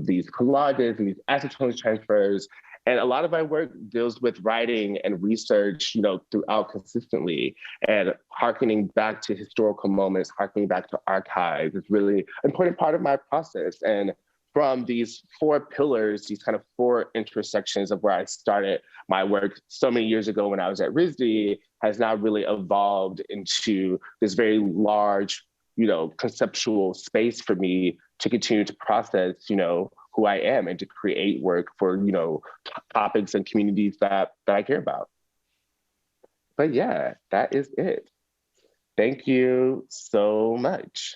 these collages and these acetone transfers. And a lot of my work deals with writing and research, you know, throughout consistently, and harkening back to historical moments, harkening back to archives is really an important part of my process. And from these 4 pillars, these kind of 4 intersections of where I started my work so many years ago when I was at RISD, has now really evolved into this very large, you know, conceptual space for me to continue to process, you know, who I am and to create work for, you know, topics and communities that I care about. But yeah, that is it. Thank you so much.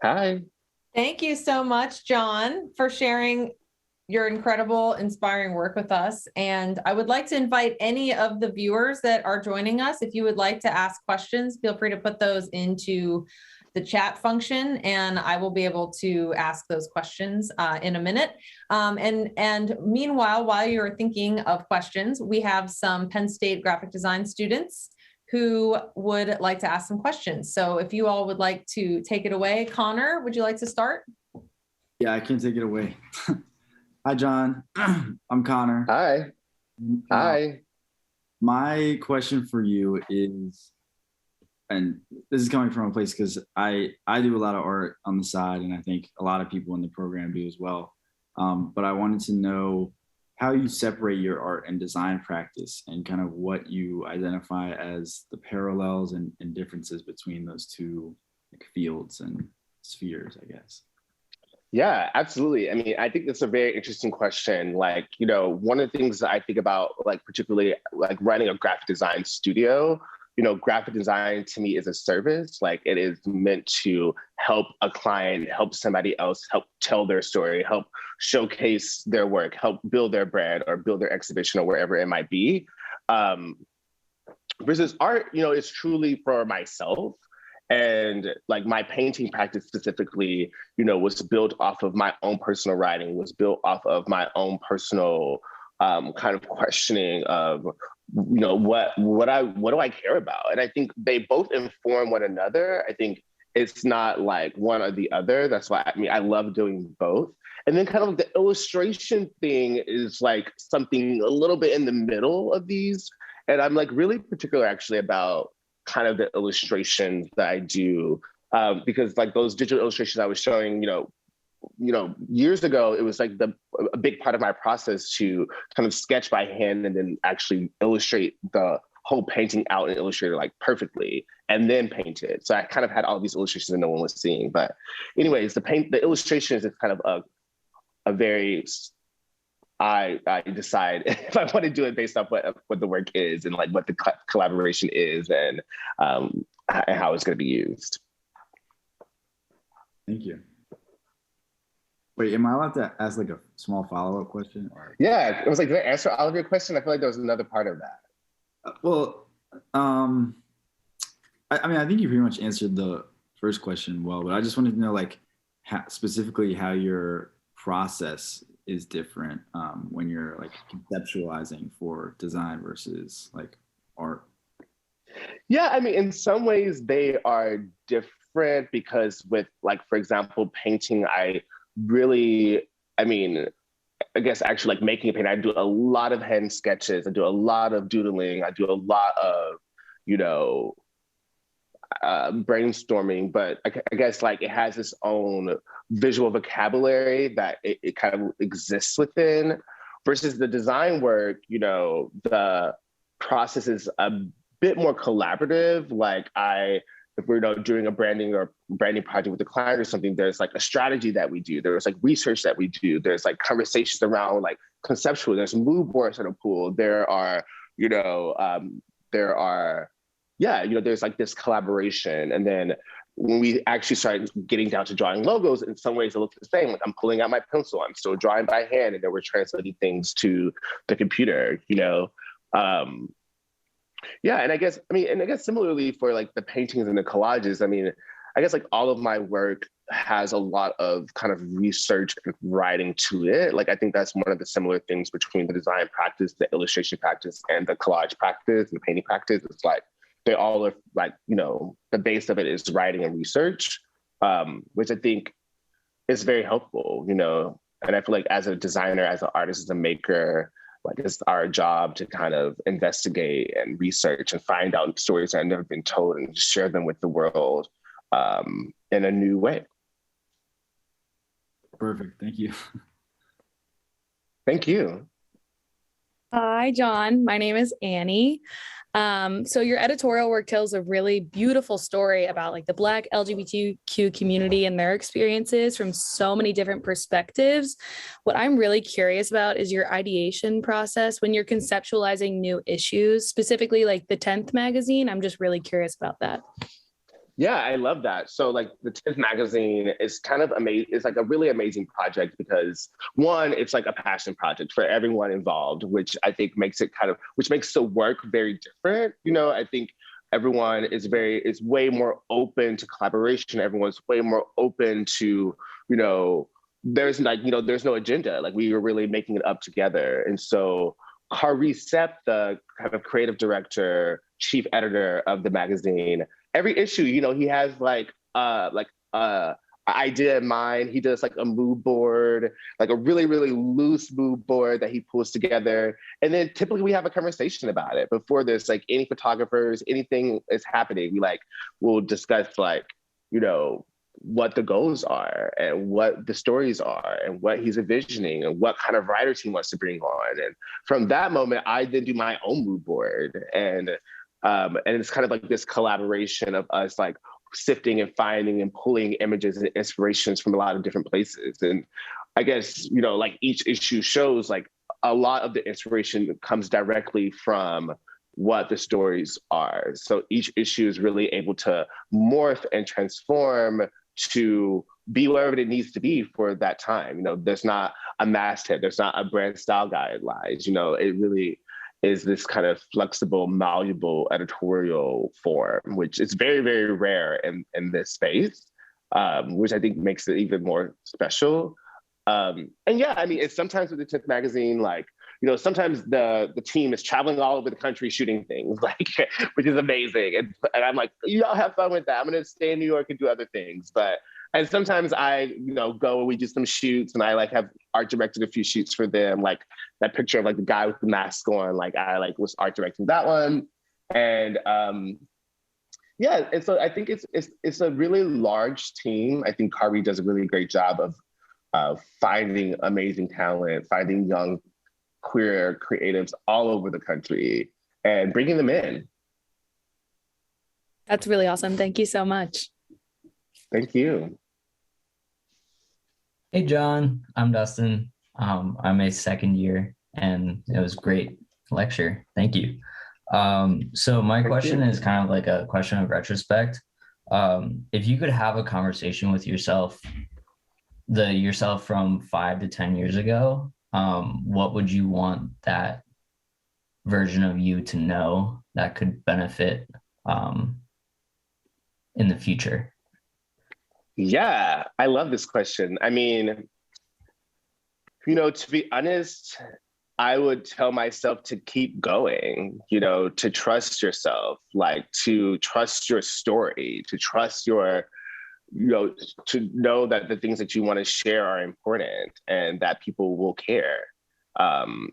Hi. Thank you so much, John, for sharing your incredible, inspiring work with us. And I would like to invite any of the viewers that are joining us, if you would like to ask questions, feel free to put those into the chat function, and I will be able to ask those questions in a minute. And meanwhile, while you're thinking of questions, we have some Penn State graphic design students who would like to ask some questions. So if you all would like to take it away, Connor, would you like to start? Yeah, I can take it away. Hi, John. I'm Connor. Hi. Hi. My question for you is, and this is coming from a place because I do a lot of art on the side, and I think a lot of people in the program do as well. But I wanted to know how you separate your art and design practice and kind of what you identify as the parallels and differences between those two like fields and spheres, I guess. Yeah, absolutely. I mean, I think that's a very interesting question. Like, you know, one of the things that I think about, like, particularly like running a graphic design studio, you know, graphic design to me is a service. Like, it is meant to help a client, help somebody else, help tell their story, help showcase their work, help build their brand or build their exhibition or wherever it might be. Versus art, you know, is truly for myself. And like my painting practice specifically, you know, was built off of my own personal writing, was built off of my own personal kind of questioning of, you know, what do I care about? And I think they both inform one another. I think it's not like one or the other. That's why, I mean, I love doing both. And then kind of like the illustration thing is like something a little bit in the middle of these. And I'm like really particular actually about kind of the illustrations that I do, because like those digital illustrations I was showing, you know, years ago, it was like a big part of my process to kind of sketch by hand and then actually illustrate the whole painting out in Illustrator like perfectly, and then paint it. So I kind of had all these illustrations that no one was seeing. But anyways, the illustrations is kind of a very, I decide if I want to do it based off what the work is and like what the collaboration is and how it's going to be used. Thank you. Wait, am I allowed to ask like a small follow-up question? Or? Yeah, it was like, did I answer all of your question? I feel like there was another part of that. Well, I mean, I think you pretty much answered the first question well, but I just wanted to know like specifically how your process is different when you're like conceptualizing for design versus like art. Yeah, I mean, in some ways they are different because with like, for example, painting, I guess actually like making a painting, I do a lot of hand sketches, I do a lot of doodling, I do a lot of, you know, brainstorming, but I guess like it has its own visual vocabulary that it kind of exists within, versus the design work, you know, the process is a bit more collaborative. Like if we're doing a branding project with a client or something, there's like a strategy that we do. There's like research that we do. There's like conversations around like conceptual. There's mood boards that are pulled. There's like this collaboration. And then when we actually start getting down to drawing logos, in some ways it looks the same. Like I'm pulling out my pencil, I'm still drawing by hand, and then we're translating things to the computer, you know? Yeah, and I guess similarly for like the paintings and the collages, I mean, I guess like all of my work has a lot of kind of research and writing to it. Like I think that's one of the similar things between the design practice, the illustration practice, and the collage practice, and the painting practice. It's like they all are like, you know, the base of it is writing and research, which I think is very helpful, you know. And I feel like as a designer, as an artist, as a maker, like it's our job to kind of investigate and research and find out stories that have never been told and share them with the world in a new way. Perfect, thank you. Thank you. Hi, John. My name is Annie. So your editorial work tells a really beautiful story about like the Black LGBTQ community and their experiences from so many different perspectives. What I'm really curious about is your ideation process when you're conceptualizing new issues, specifically like the 10th magazine. I'm just really curious about that. Yeah, I love that. So like the 10th magazine is kind of amazing. It's like a really amazing project because one, it's like a passion project for everyone involved, which I think makes the work very different. You know, I think everyone is way more open to collaboration. Everyone's way more open to, you know, there's no agenda. Like we were really making it up together. And so Harisep, the kind of creative director, chief editor of the magazine, every issue, you know, he has idea in mind. He does like a mood board, like a really, really loose mood board that he pulls together. And then typically we have a conversation about it before there's like any photographers, anything is happening. We'll discuss like, you know, what the goals are and what the stories are and what he's envisioning and what kind of writers he wants to bring on. And from that moment, I then do my own mood board. And it's kind of like this collaboration of us like sifting and finding and pulling images and inspirations from a lot of different places. And I guess, you know, like each issue shows like a lot of the inspiration comes directly from what the stories are. So each issue is really able to morph and transform to be wherever it needs to be for that time. You know, there's not a masthead, there's not a brand style guidelines, you know, it really is this kind of flexible, malleable editorial form, which is very, very rare in this space, which I think makes it even more special. And yeah, I mean, it's sometimes with the 10th magazine, like, you know, sometimes the team is traveling all over the country shooting things, like, which is amazing. And I'm like, y'all have fun with that. I'm gonna stay in New York and do other things. And sometimes I, you know, go and we do some shoots and I like have art directed a few shoots for them. Like that picture of like the guy with the mask on, like I like was art directing that one. And yeah, and so I think it's a really large team. I think Kari does a really great job of finding amazing talent, finding young queer creatives all over the country and bringing them in. That's really awesome. Thank you so much. Thank you. Hey, John, I'm Dustin. I'm a second year and it was a great lecture. Thank you. So my question is kind of like a question of retrospect. If you could have a conversation with yourself, yourself from 5 to 10 years ago, what would you want that version of you to know that could benefit in the future? Yeah, I love this question. I mean, you know, to be honest, I would tell myself to keep going, you know, to trust yourself, like to trust your story, to trust your, you know, to know that the things that you want to share are important and that people will care. And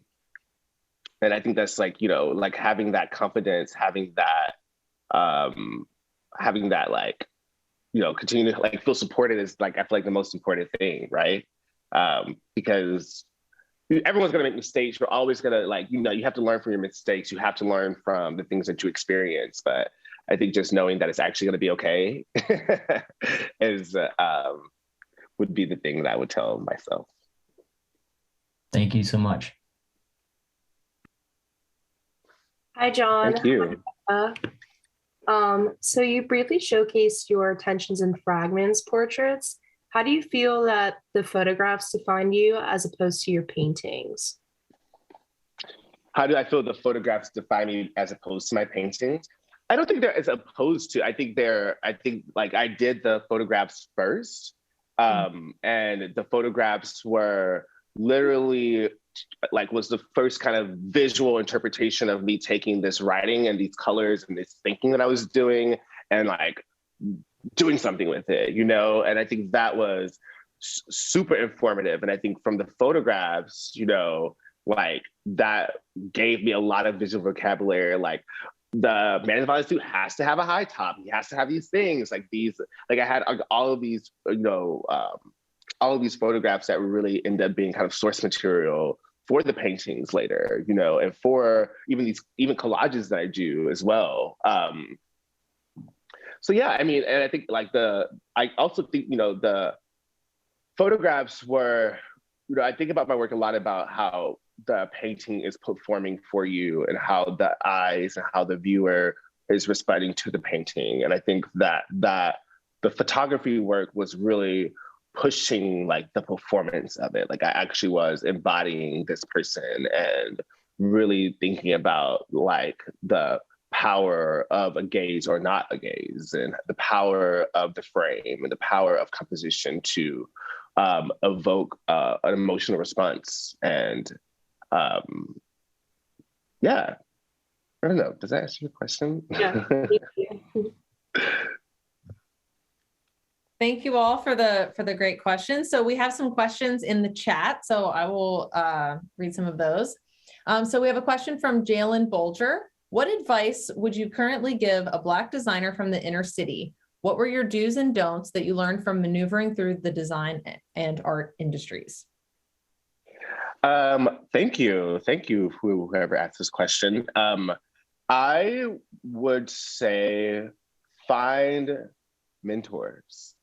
I think that's like, you know, like having that confidence, having that like, you know, continue to like feel supported is like, I feel like the most important thing, right? Because everyone's gonna make mistakes. You're always gonna like, you know, you have to learn from your mistakes. You have to learn from the things that you experience. But I think just knowing that it's actually gonna be okay is would be the thing that I would tell myself. Thank you so much. Hi, John. Thank you. So you briefly showcased your tensions and fragments portraits. How do you feel that the photographs define you as opposed to your paintings? How do I feel the photographs define me as opposed to my paintings? I don't think they're as opposed to. I think like I did the photographs first. And the photographs were literally like was the first kind of visual interpretation of me taking this writing and these colors and this thinking that I was doing and like doing something with it, you know? And I think that was super informative. And I think from the photographs, you know, like that gave me a lot of visual vocabulary. Like the Man in the Violet suit has to have a high top. He has to have these things like these, like I had all of these, you know, all of these photographs that really end up being kind of source material for the paintings later, you know, and for even collages that I do as well. So yeah, I mean, and I think like I also think, you know, the photographs were, you know, I think about my work a lot about how the painting is performing for you and how the eyes and how the viewer is responding to the painting. And I think that the photography work was really pushing like the performance of it. Like I actually was embodying this person and really thinking about like the power of a gaze or not a gaze and the power of the frame and the power of composition to evoke an emotional response. And yeah. I don't know. Does that answer your question? Yeah. Thank you. Thank you all for the great questions. So we have some questions in the chat, so I will read some of those. So we have a question from Jalen Bolger. What advice would you currently give a Black designer from the inner city? What were your do's and don'ts that you learned from maneuvering through the design and art industries? Thank you. Thank you, whoever asked this question. I would say find mentors.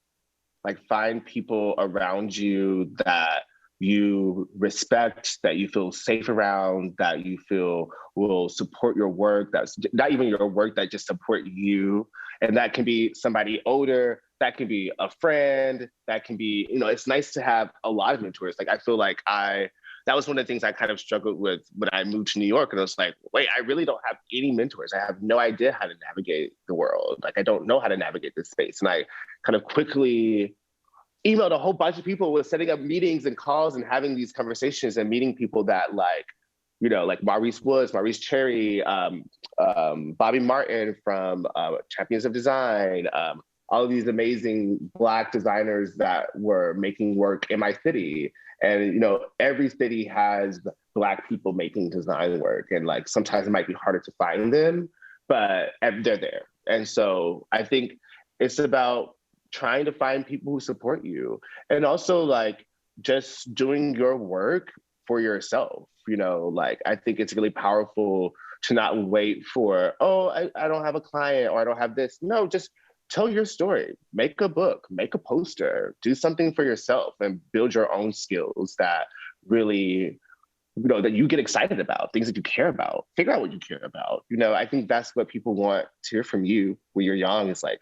Like find people around you that you respect, that you feel safe around, that you feel will support your work, that's not even your work, that just support you. And that can be somebody older, that can be a friend, that can be, it's nice to have a lot of mentors. Like I feel like that was one of the things I kind of struggled with when I moved to New York. And I was like, wait, I really don't have any mentors. I have no idea how to navigate the world. Like I don't know how to navigate this space. And I kind of quickly emailed a whole bunch of people with setting up meetings and calls and having these conversations and meeting people that like Maurice Woods, Maurice Cherry, Bobby Martin from Champions of Design, all of these amazing Black designers that were making work in my city. And, every city has Black people making design work. And like, sometimes it might be harder to find them, but they're there. And so I think it's about trying to find people who support you, and also like just doing your work for yourself. Like I think it's really powerful to not wait for, I don't have a client or I don't have this. No, just tell your story, make a book, make a poster, do something for yourself and build your own skills that really, that you get excited about, things that you care about, figure out what you care about. I think that's what people want to hear from you when you're young. It's like,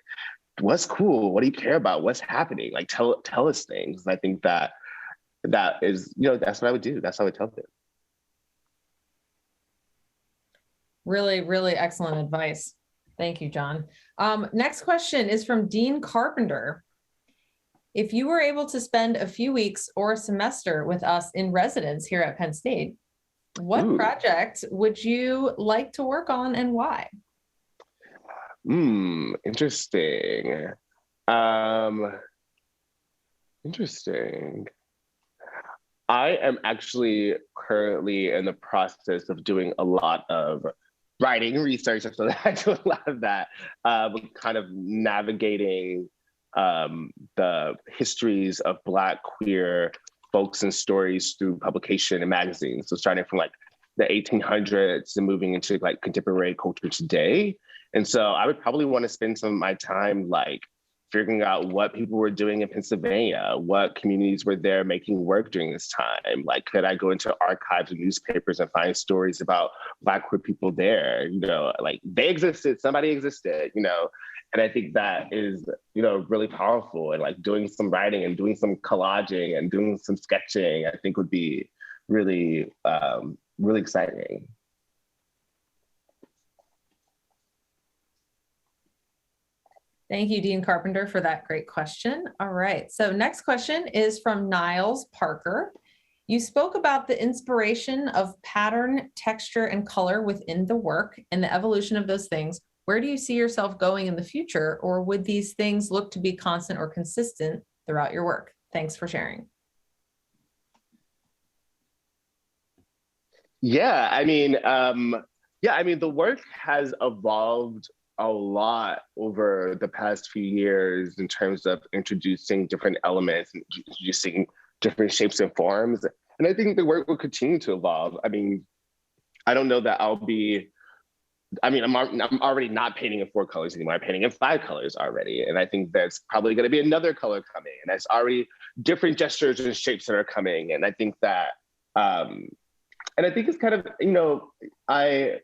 what's cool? What do you care about? What's happening? Like tell us things. And I think that is, that's what I would do. That's how I would tell them. Really, really excellent advice. Thank you, John. Next question is from Dean Carpenter. If you were able to spend a few weeks or a semester with us in residence here at Penn State, what project would you like to work on and why? Interesting. Interesting. I am actually currently in the process of doing a lot of writing research. So I do a lot of that, kind of navigating the histories of Black queer folks and stories through publication and magazines. So starting from like the 1800s and moving into like contemporary culture today. And so I would probably want to spend some of my time like figuring out what people were doing in Pennsylvania, what communities were there making work during this time. Like, could I go into archives and newspapers and find stories about Black queer people there? Like they existed, somebody existed, and I think that is, really powerful. And like doing some writing and doing some collaging and doing some sketching, I think would be really, really exciting. Thank you, Dean Carpenter, for that great question. All right, so next question is from Niles Parker. You spoke about the inspiration of pattern, texture, and color within the work and the evolution of those things. Where do you see yourself going in the future, or would these things look to be constant or consistent throughout your work? Thanks for sharing. Yeah, I mean, the work has evolved a lot over the past few years in terms of introducing different elements and introducing different shapes and forms. And I think the work will continue to evolve. I mean, I don't know that I'm already not painting in 4 colors anymore. I'm painting in 5 colors already. And I think there's probably going to be another color coming. And there's already different gestures and shapes that are coming. And I think that, and I think it's kind of, I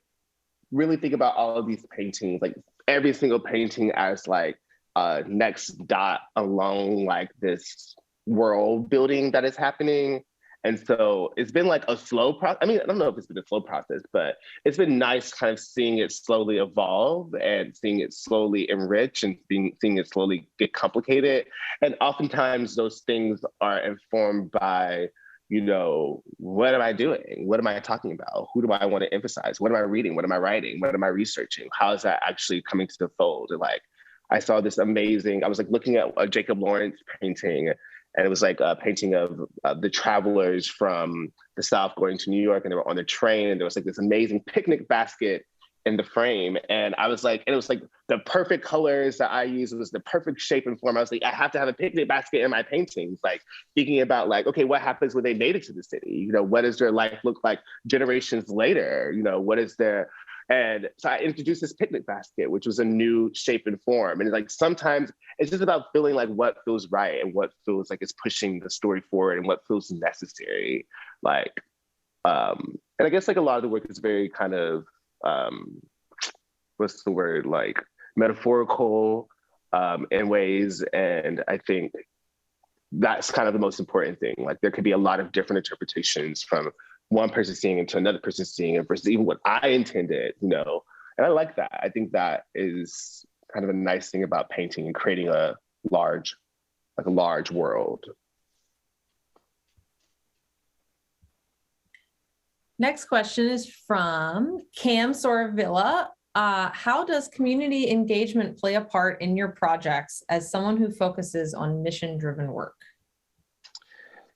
really think about all of these paintings, like every single painting as like a next dot along like this world building that is happening. And so it's been like a slow process. I mean, I don't know if it's been a slow process, but it's been nice kind of seeing it slowly evolve and seeing it slowly enrich and seeing it slowly get complicated. And oftentimes those things are informed by what am I doing? What am I talking about? Who do I want to emphasize? What am I reading? What am I writing? What am I researching? How is that actually coming to the fold? And like, I saw this amazing, I was like looking at a Jacob Lawrence painting, and it was like a painting of the travelers from the South going to New York, and they were on the train, and there was like this amazing picnic basket in the frame. And I was like, and it was like the perfect colors that I used. It was the perfect shape and form. I was like, I have to have a picnic basket in my paintings. Like thinking about like, okay, what happens when they made it to the city? What does their life look like generations later? What is their, and so I introduced this picnic basket, which was a new shape and form. And like, sometimes it's just about feeling like what feels right and what feels like it's pushing the story forward and what feels necessary. Like, and I guess like a lot of the work is very kind of, what's the word, like metaphorical in ways. And I think that's kind of the most important thing. Like there could be a lot of different interpretations from one person seeing it to another person seeing it versus even what I intended, and I like that. I think that is kind of a nice thing about painting and creating a large world. Next question is from Cam Soravilla. How does community engagement play a part in your projects as someone who focuses on mission-driven work?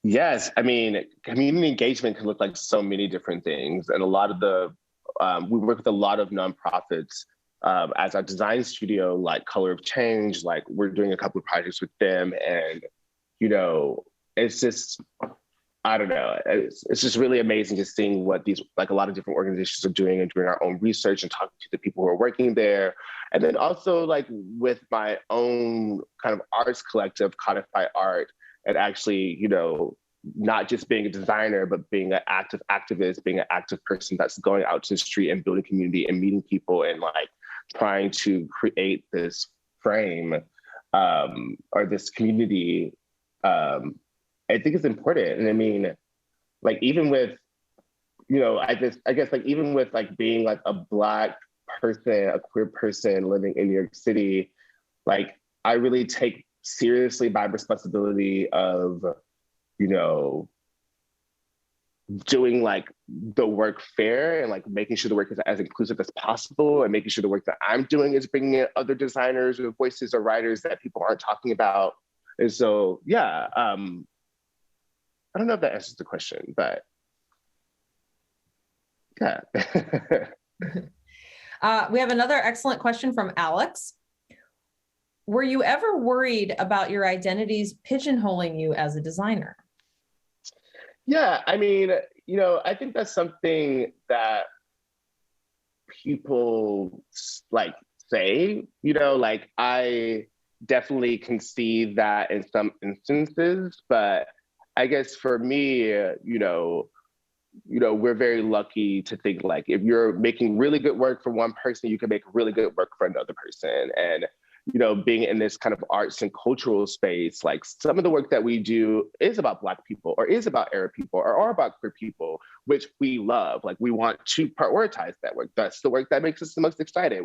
Yes, I mean, community engagement can look like so many different things. And a lot of we work with a lot of nonprofits as our design studio, like Color of Change, like we're doing a couple of projects with them. And, it's just, I don't know. It's just really amazing just seeing what these, like a lot of different organizations are doing and doing our own research and talking to the people who are working there. And then also like with my own kind of arts collective, Codify Art, and actually, not just being a designer, but being an active activist, being an active person that's going out to the street and building community and meeting people and like trying to create this frame or this community. I think it's important. And I mean, like even with, I guess like even with like being like a Black person, a queer person living in New York City, like I really take seriously my responsibility of, doing like the work fair and like making sure the work is as inclusive as possible and making sure the work that I'm doing is bringing in other designers or voices or writers that people aren't talking about. And so, yeah, I don't know if that answers the question, but yeah. We have another excellent question from Alex. Were you ever worried about your identities pigeonholing you as a designer? Yeah, I mean, I think that's something that people like say, like I definitely can see that in some instances, but I guess for me, we're very lucky to think like if you're making really good work for one person, you can make really good work for another person. And being in this kind of arts and cultural space, like some of the work that we do is about Black people or is about Arab people or are about queer people, which we love. Like we want to prioritize that work. That's the work that makes us the most excited.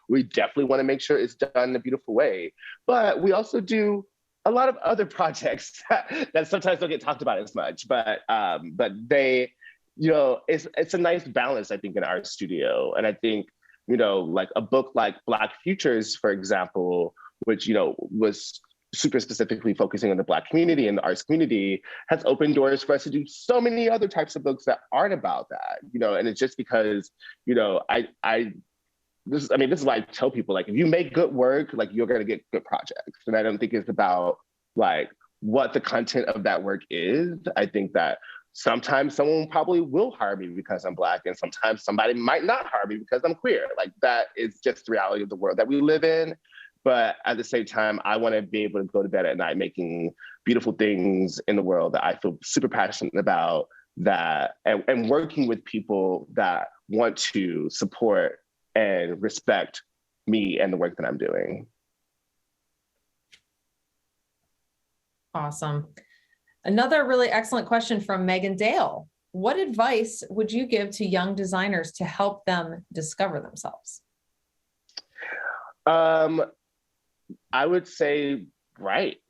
We definitely want to make sure it's done in a beautiful way. But we also do a lot of other projects that sometimes don't get talked about as much, but they, it's a nice balance, I think, in our studio. And I think, like a book like Black Futures, for example, which, was super specifically focusing on the Black community and the arts community, has opened doors for us to do so many other types of books that aren't about that, and it's just because, this is why I tell people, like, if you make good work, like you're gonna get good projects. And I don't think it's about like what the content of that work is. I think that sometimes someone probably will hire me because I'm Black, and sometimes somebody might not hire me because I'm queer. Like that is just the reality of the world that we live in. But at the same time, I want to be able to go to bed at night making beautiful things in the world that I feel super passionate about, that and working with people that want to support and respect me and the work that I'm doing. Awesome. Another really excellent question from Megan Dale. What advice would you give to young designers to help them discover themselves? I would say write.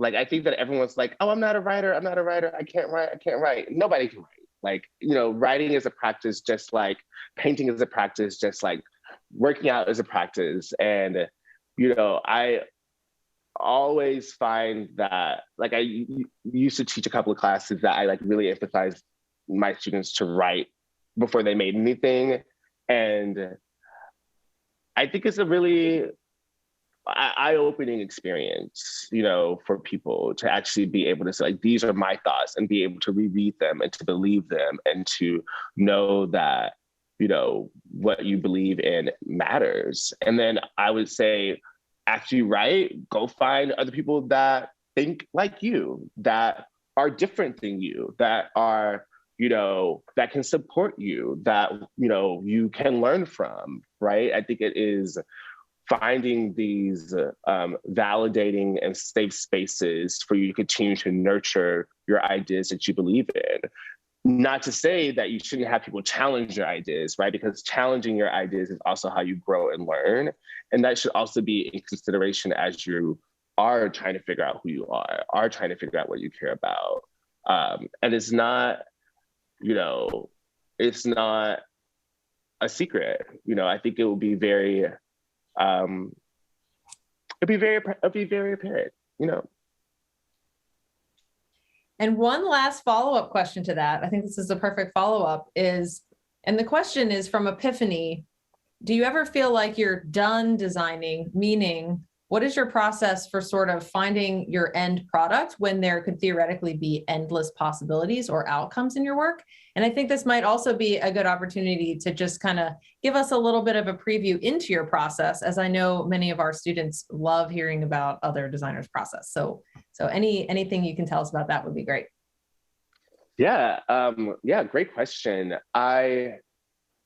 Like, I think that everyone's like, oh, I'm not a writer. I'm not a writer. I can't write. I can't write. Nobody can write. Like, writing is a practice, just like painting is a practice, just like working out is a practice. And, I always find that, like, I used to teach a couple of classes that I like really emphasize my students to write before they made anything. And I think it's a really eye-opening experience, for people to actually be able to say, like, these are my thoughts, and be able to reread them and to believe them and to know that, what you believe in matters. And then I would say, after you write, go find other people that think like you, that are different than you, that are, that can support you, that, you can learn from, right? I think it is finding these validating and safe spaces for you to continue to nurture your ideas that you believe in. Not to say that you shouldn't have people challenge your ideas, right? Because challenging your ideas is also how you grow and learn. And that should also be in consideration as you are trying to figure out who you are trying to figure out what you care about. And it's not, it's not a secret. I think it will be very, it'll be very apparent, And one last follow-up question to that, I think this is a perfect follow-up, and the question is from Epiphany: do you ever feel like you're done designing? Meaning, what is your process for sort of finding your end product when there could theoretically be endless possibilities or outcomes in your work? And I think this might also be a good opportunity to just kind of give us a little bit of a preview into your process, as I know many of our students love hearing about other designers' process. So anything you can tell us about that would be great. Yeah, great question. How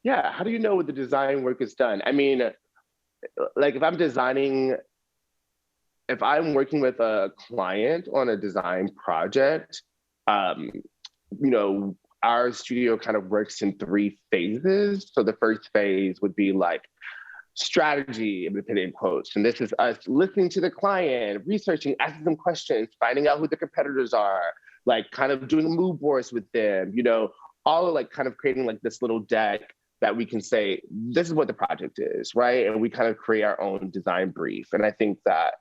do you know when the design work is done? I mean, like, if I'm working with a client on a design project, our studio kind of works in 3 phases. So the first phase would be like strategy, I'm gonna put it in quotes. And this is us listening to the client, researching, asking them questions, finding out who the competitors are, like kind of doing mood boards with them, all like kind of creating like this little deck that we can say, this is what the project is, right? And we kind of create our own design brief. And I think that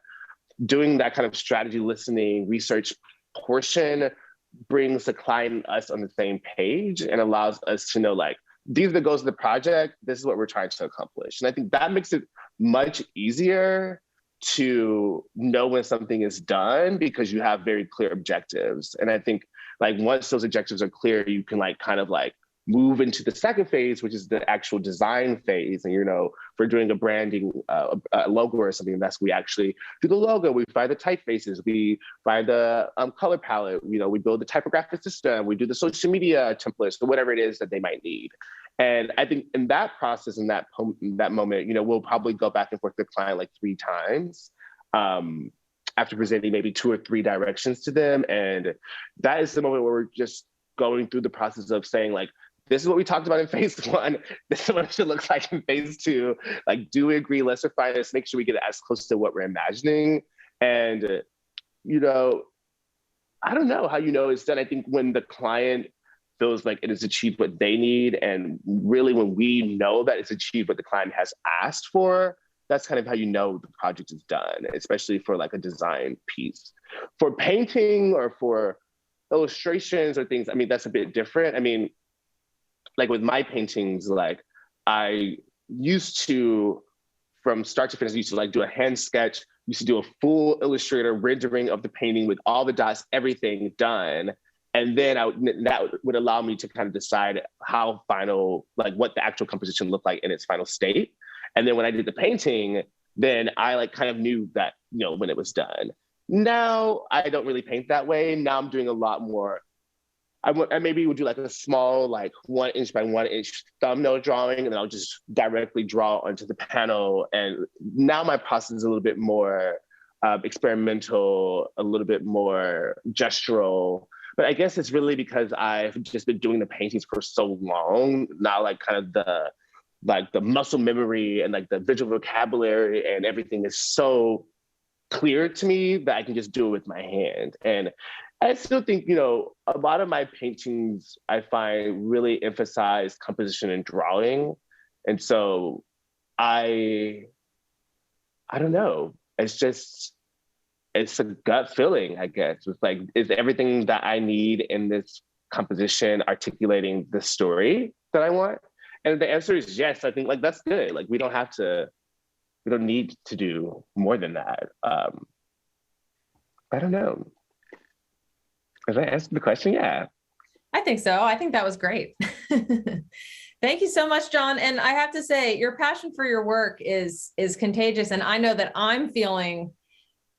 doing that kind of strategy listening, research portion brings the client and us on the same page and allows us to know, like, these are the goals of the project, this is what we're trying to accomplish. And I think that makes it much easier to know when something is done because you have very clear objectives. And I think, like, once those objectives are clear, you can like kind of like move into the second phase, which is the actual design phase. And, if we're doing a branding logo or something, we actually do the logo, we find the typefaces, we find the color palette, we build the typographic system, we do the social media templates, or whatever it is that they might need. And I think in that process, in that moment, we'll probably go back and forth with the client like 3 times after presenting maybe 2 or 3 directions to them. And that is the moment where we're just going through the process of saying, like, this is what we talked about in phase 1. This is what it should look like in phase 2. Like, do we agree? Let's refine this, make sure we get as close to what we're imagining. And, I don't know how it's done. I think when the client feels like it has achieved what they need, and really when we know that it's achieved what the client has asked for, that's kind of how the project is done, especially for like a design piece. For painting or for illustrations or things, I mean, that's a bit different. I mean, like with my paintings, like I used to, from start to finish, I used to like do a hand sketch, used to do a full Illustrator rendering of the painting with all the dots, everything done. And then that would allow me to kind of decide how final, like what the actual composition looked like in its final state. And then when I did the painting, then I like kind of knew that, when it was done. Now I don't really paint that way. Now I'm doing a lot more. I maybe would do like a small, like 1 inch by 1 inch thumbnail drawing, and then I'll just directly draw onto the panel. And now my process is a little bit more experimental, a little bit more gestural. But I guess it's really because I've just been doing the paintings for so long. Now, like kind of the muscle memory and like the visual vocabulary and everything is so clear to me that I can just do it with my hand. And I still think, you know, a lot of my paintings I find really emphasize composition and drawing. And so I don't know. It's a gut feeling, I guess. It's like, is everything that I need in this composition articulating the story that I want? And the answer is yes. I think like that's good. Like we don't need to do more than that. I don't know. Did I answer the question? Yeah. I think so. I think that was great. Thank you so much, John. And I have to say, your passion for your work is contagious. And I know that I'm feeling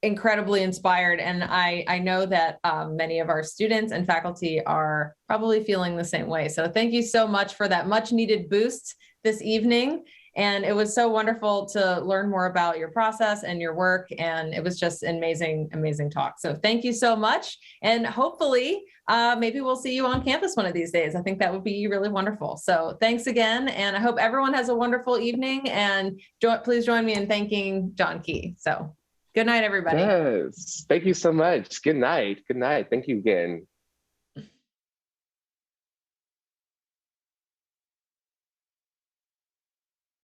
incredibly inspired. And I know that many of our students and faculty are probably feeling the same way. So thank you so much for that much needed boost this evening. And it was so wonderful to learn more about your process and your work. And it was just an amazing, amazing talk. So thank you so much. And hopefully, maybe we'll see you on campus one of these days. I think that would be really wonderful. So thanks again. And I hope everyone has a wonderful evening. And please join me in thanking John Key. So good night, everybody. Yes. Thank you so much. Good night. Good night. Thank you again.